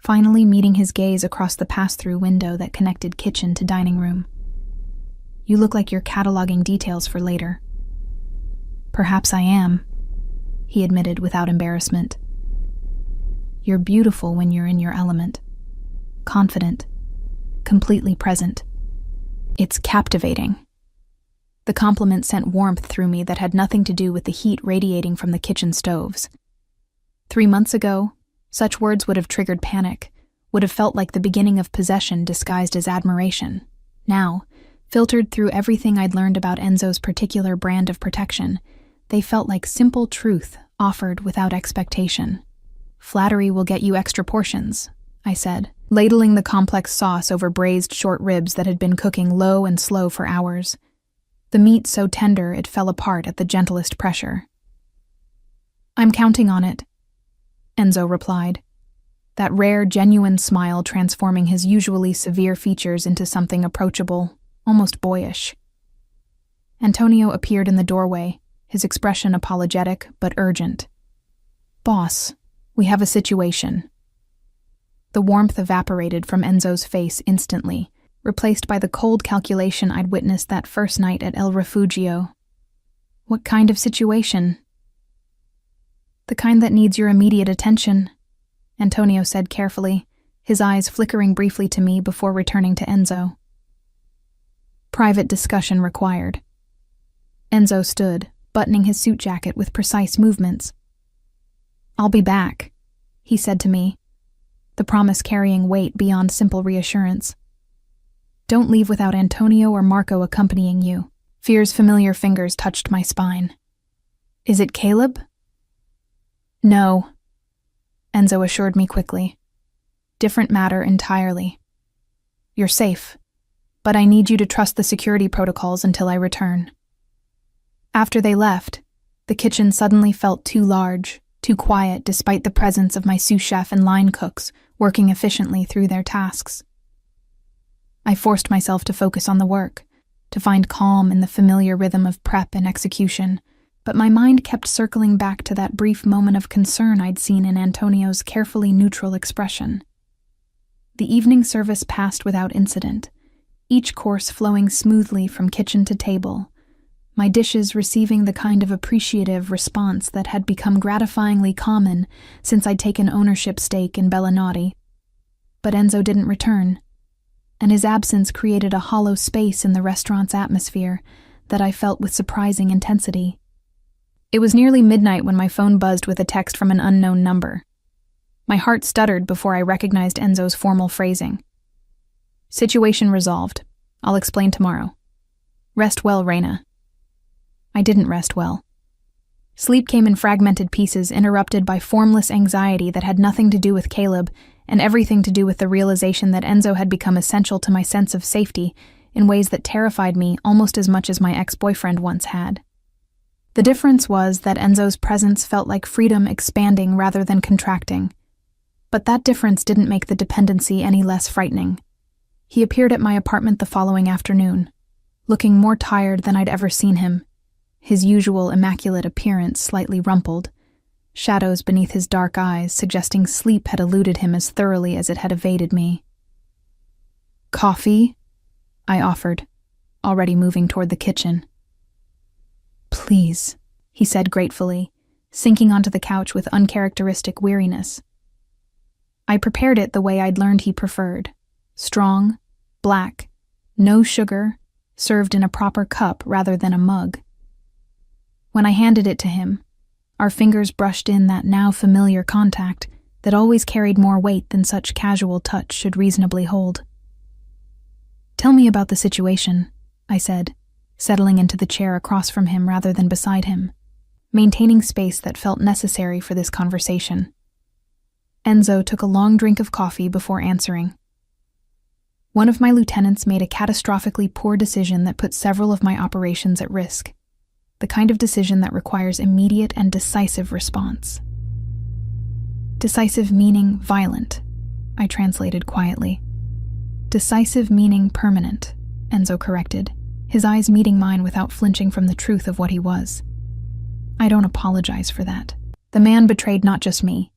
finally meeting his gaze across the pass-through window that connected kitchen to dining room. "You look like you're cataloging details for later." "Perhaps I am," he admitted without embarrassment. "You're beautiful when you're in your element. Confident. Completely present. It's captivating." The compliment sent warmth through me that had nothing to do with the heat radiating from the kitchen stoves. 3 months ago, such words would have triggered panic, would have felt like the beginning of possession disguised as admiration. Now, filtered through everything I'd learned about Enzo's particular brand of protection, they felt like simple truth offered without expectation. "Flattery will get you extra portions," I said, ladling the complex sauce over braised short ribs that had been cooking low and slow for hours. The meat so tender it fell apart at the gentlest pressure. "I'm counting on it," Enzo replied, that rare, genuine smile transforming his usually severe features into something approachable, almost boyish. Antonio appeared in the doorway, his expression apologetic but urgent. "Boss, we have a situation." The warmth evaporated from Enzo's face instantly, replaced by the cold calculation I'd witnessed that first night at El Refugio. "What kind of situation?" "The kind that needs your immediate attention," Antonio said carefully, his eyes flickering briefly to me before returning to Enzo. "Private discussion required." Enzo stood, buttoning his suit jacket with precise movements. "I'll be back," he said to me, the promise carrying weight beyond simple reassurance. "Don't leave without Antonio or Marco accompanying you." Fear's familiar fingers touched my spine. "Is it Caleb?" "No," Enzo assured me quickly. "Different matter entirely. You're safe, but I need you to trust the security protocols until I return." After they left, the kitchen suddenly felt too large, too quiet despite the presence of my sous chef and line cooks working efficiently through their tasks. I forced myself to focus on the work, to find calm in the familiar rhythm of prep and execution, but my mind kept circling back to that brief moment of concern I'd seen in Antonio's carefully neutral expression. The evening service passed without incident, each course flowing smoothly from kitchen to table, my dishes receiving the kind of appreciative response that had become gratifyingly common since I'd taken ownership stake in Bella Notte. But Enzo didn't return, and his absence created a hollow space in the restaurant's atmosphere that I felt with surprising intensity. It was nearly midnight when my phone buzzed with a text from an unknown number. My heart stuttered before I recognized Enzo's formal phrasing. "Situation resolved. I'll explain tomorrow. Rest well, Reina." I didn't rest well. Sleep came in fragmented pieces, interrupted by formless anxiety that had nothing to do with Caleb and everything to do with the realization that Enzo had become essential to my sense of safety in ways that terrified me almost as much as my ex-boyfriend once had. The difference was that Enzo's presence felt like freedom expanding rather than contracting. But that difference didn't make the dependency any less frightening. He appeared at my apartment the following afternoon, looking more tired than I'd ever seen him, his usual immaculate appearance slightly rumpled, shadows beneath his dark eyes suggesting sleep had eluded him as thoroughly as it had evaded me. "Coffee?" I offered, already moving toward the kitchen. "Please," he said gratefully, sinking onto the couch with uncharacteristic weariness. I prepared it the way I'd learned he preferred. Strong, black, no sugar, served in a proper cup rather than a mug. When I handed it to him, our fingers brushed in that now familiar contact that always carried more weight than such casual touch should reasonably hold. "Tell me about the situation," I said, settling into the chair across from him rather than beside him, maintaining space that felt necessary for this conversation. Enzo took a long drink of coffee before answering. "One of my lieutenants made a catastrophically poor decision that put several of my operations at risk. The kind of decision that requires immediate and decisive response." "Decisive meaning violent," I translated quietly. "Decisive meaning permanent," Enzo corrected, his eyes meeting mine without flinching from the truth of what he was. "I don't apologize for that. The man betrayed not just me,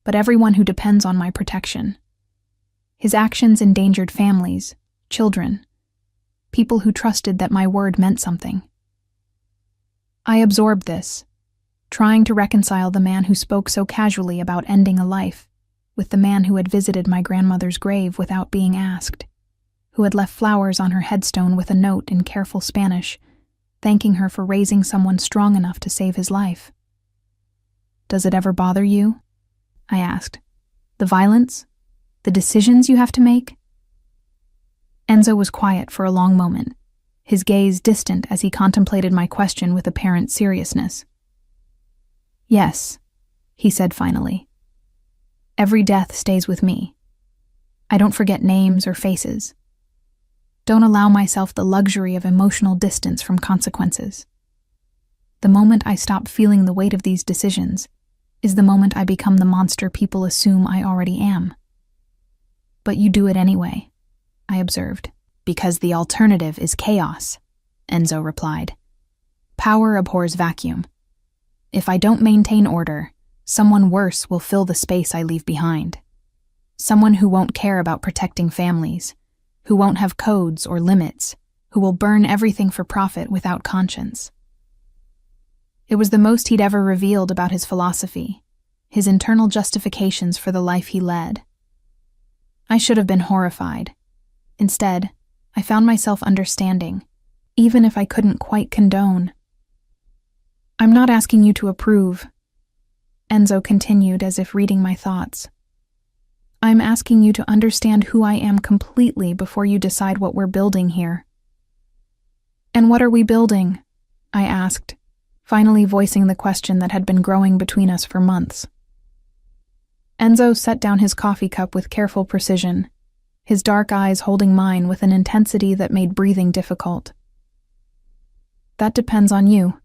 but everyone who depends on my protection. His actions endangered families, children, people who trusted that my word meant something. I absorbed this, trying to reconcile the man who spoke so casually about ending a life with the man who had visited my grandmother's grave without being asked, who had left flowers on her headstone with a note in careful Spanish, thanking her for raising someone strong enough to save his life. Does it ever bother you?" I asked. "The violence? The decisions you have to make?" Enzo was quiet for a long moment, his gaze distant as he contemplated my question with apparent seriousness. "Yes," he said finally. "Every death stays with me. I don't forget names or faces. Don't allow myself the luxury of emotional distance from consequences. The moment I stop feeling the weight of these decisions is the moment I become the monster people assume I already am." "But you do it anyway," I observed. "Because the alternative is chaos," Enzo replied. "Power abhors vacuum. If I don't maintain order, someone worse will fill the space I leave behind. Someone who won't care about protecting families, who won't have codes or limits, who will burn everything for profit without conscience." It was the most he'd ever revealed about his philosophy, his internal justifications for the life he led. I should have been horrified. Instead, I found myself understanding, even if I couldn't quite condone. "I'm not asking you to approve," Enzo continued as if reading my thoughts. "I'm asking you to understand who I am completely before you decide what we're building here." "And what are we building?" I asked, finally voicing the question that had been growing between us for months. Enzo set down his coffee cup with careful precision, his dark eyes holding mine with an intensity that made breathing difficult. "That depends on you.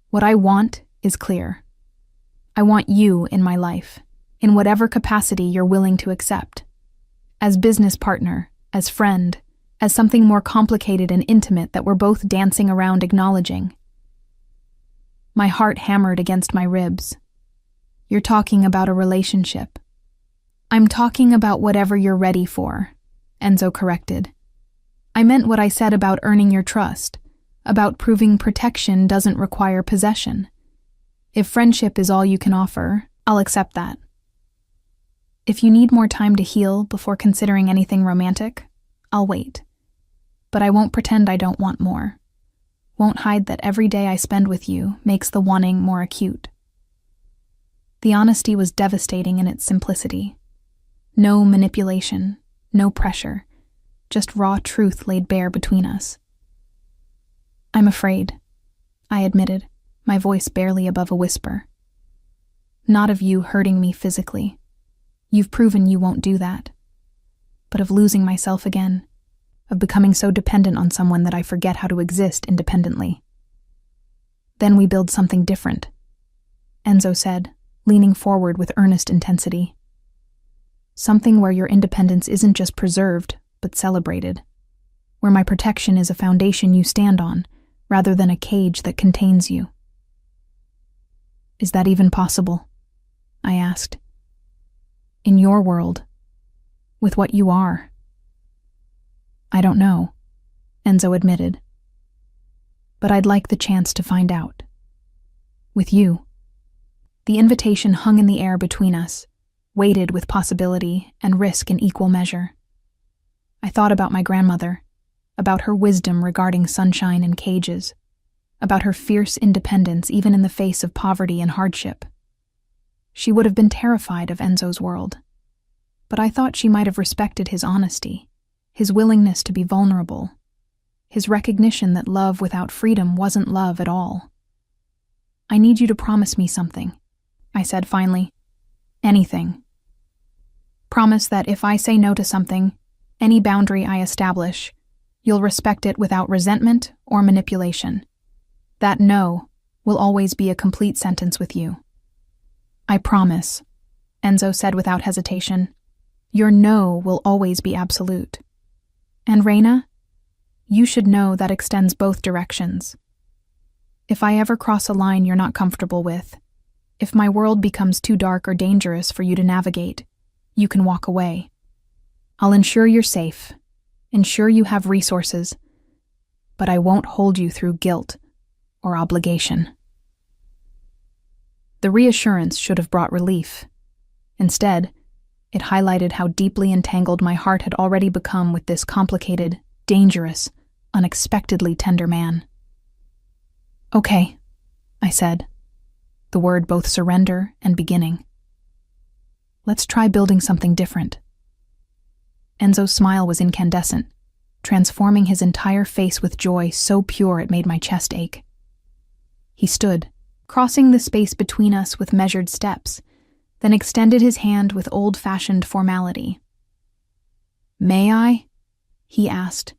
What I want is clear. I want you in my life, in whatever capacity you're willing to accept. As business partner, as friend, as something more complicated and intimate that we're both dancing around acknowledging." My heart hammered against my ribs. "You're talking about a relationship." "I'm talking about whatever you're ready for," Enzo corrected. "I meant what I said about earning your trust, about proving protection doesn't require possession. If friendship is all you can offer, I'll accept that. If you need more time to heal before considering anything romantic, I'll wait. But I won't pretend I don't want more. Won't hide that every day I spend with you makes the wanting more acute." The honesty was devastating in its simplicity. No manipulation, no pressure, just raw truth laid bare between us. "I'm afraid," I admitted, my voice barely above a whisper. "Not of you hurting me physically. You've proven you won't do that. But of losing myself again, of becoming so dependent on someone that I forget how to exist independently." "Then we build something different," Enzo said, leaning forward with earnest intensity. "Something where your independence isn't just preserved, but celebrated. where my protection is a foundation you stand on, rather than a cage that contains you. Is that even possible? I asked. In your world, with what you are. I don't know, Enzo admitted. But I'd like the chance to find out. With you. The invitation hung in the air between us, weighted with possibility and risk in equal measure. I thought about my grandmother, about her wisdom regarding sunshine and cages, about her fierce independence even in the face of poverty and hardship. She would have been terrified of Enzo's world, but I thought she might have respected his honesty, his willingness to be vulnerable, his recognition that love without freedom wasn't love at all. I need you to promise me something, I said finally. Anything. Promise that if I say no to something, any boundary I establish, you'll respect it without resentment or manipulation. That no will always be a complete sentence with you. I promise, Enzo said without hesitation. Your no will always be absolute. And Reina, you should know that extends both directions. If I ever cross a line you're not comfortable with, if my world becomes too dark or dangerous for you to navigate, you can walk away. I'll ensure you're safe, ensure you have resources, but I won't hold you through guilt or obligation. The reassurance should have brought relief. Instead, it highlighted how deeply entangled my heart had already become with this complicated, dangerous, unexpectedly tender man. Okay, I said, the word both surrender and beginning. Let's try building something different. Enzo's smile was incandescent, transforming his entire face with joy so pure it made my chest ache. He stood, crossing the space between us with measured steps, then extended his hand with old-fashioned formality. May I? He asked,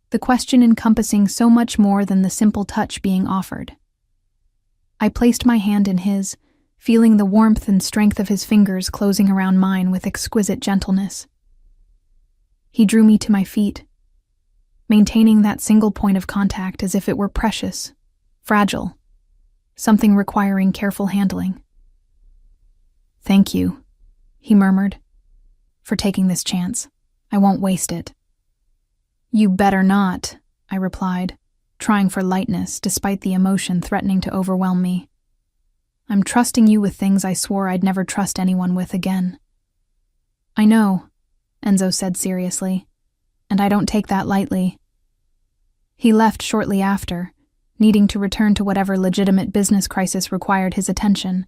the question encompassing so much more than the simple touch being offered. I placed my hand in his, feeling the warmth and strength of his fingers closing around mine with exquisite gentleness. He drew me to my feet, maintaining that single point of contact as if it were precious, fragile, something requiring careful handling. Thank you, he murmured, for taking this chance. I won't waste it. You better not, I replied, trying for lightness despite the emotion threatening to overwhelm me. I'm trusting you with things I swore I'd never trust anyone with again. I know, Enzo said seriously, and I don't take that lightly. He left shortly after, needing to return to whatever legitimate business crisis required his attention,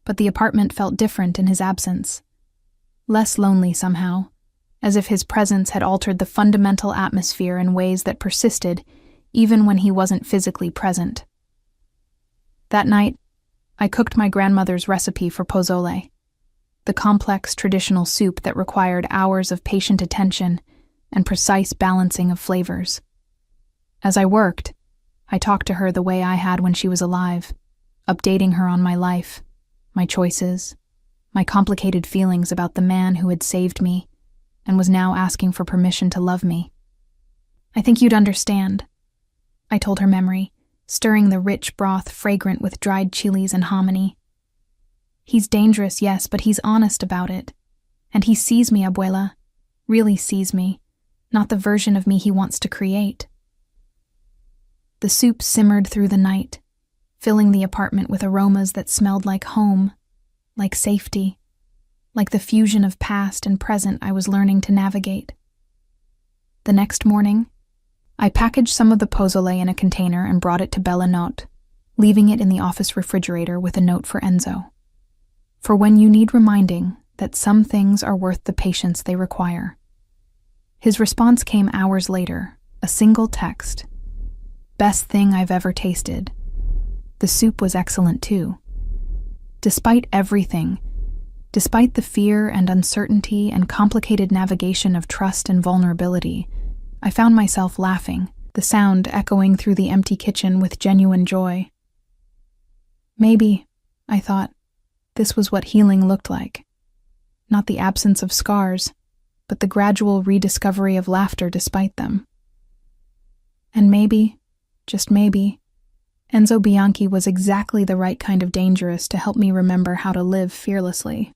but the apartment felt different in his absence. Less lonely somehow, as if his presence had altered the fundamental atmosphere in ways that persisted even when he wasn't physically present. That night, I cooked my grandmother's recipe for pozole, the complex traditional soup that required hours of patient attention and precise balancing of flavors. As I worked, I talked to her the way I had when she was alive, updating her on my life, my choices, my complicated feelings about the man who had saved me and was now asking for permission to love me. I think you'd understand, I told her memory, stirring the rich broth fragrant with dried chilies and hominy. He's dangerous, yes, but he's honest about it. And he sees me, abuela, really sees me, not the version of me he wants to create. The soup simmered through the night, filling the apartment with aromas that smelled like home, like safety, like the fusion of past and present I was learning to navigate. The next morning, I packaged some of the pozole in a container and brought it to Bella Notte, leaving it in the office refrigerator with a note for Enzo. For when you need reminding that some things are worth the patience they require. His response came hours later, a single text. Best thing I've ever tasted. The soup was excellent too. Despite everything, despite the fear and uncertainty and complicated navigation of trust and vulnerability, I found myself laughing, the sound echoing through the empty kitchen with genuine joy. Maybe, I thought, this was what healing looked like. Not the absence of scars, but the gradual rediscovery of laughter despite them. And maybe, just maybe, Enzo Bianchi was exactly the right kind of dangerous to help me remember how to live fearlessly.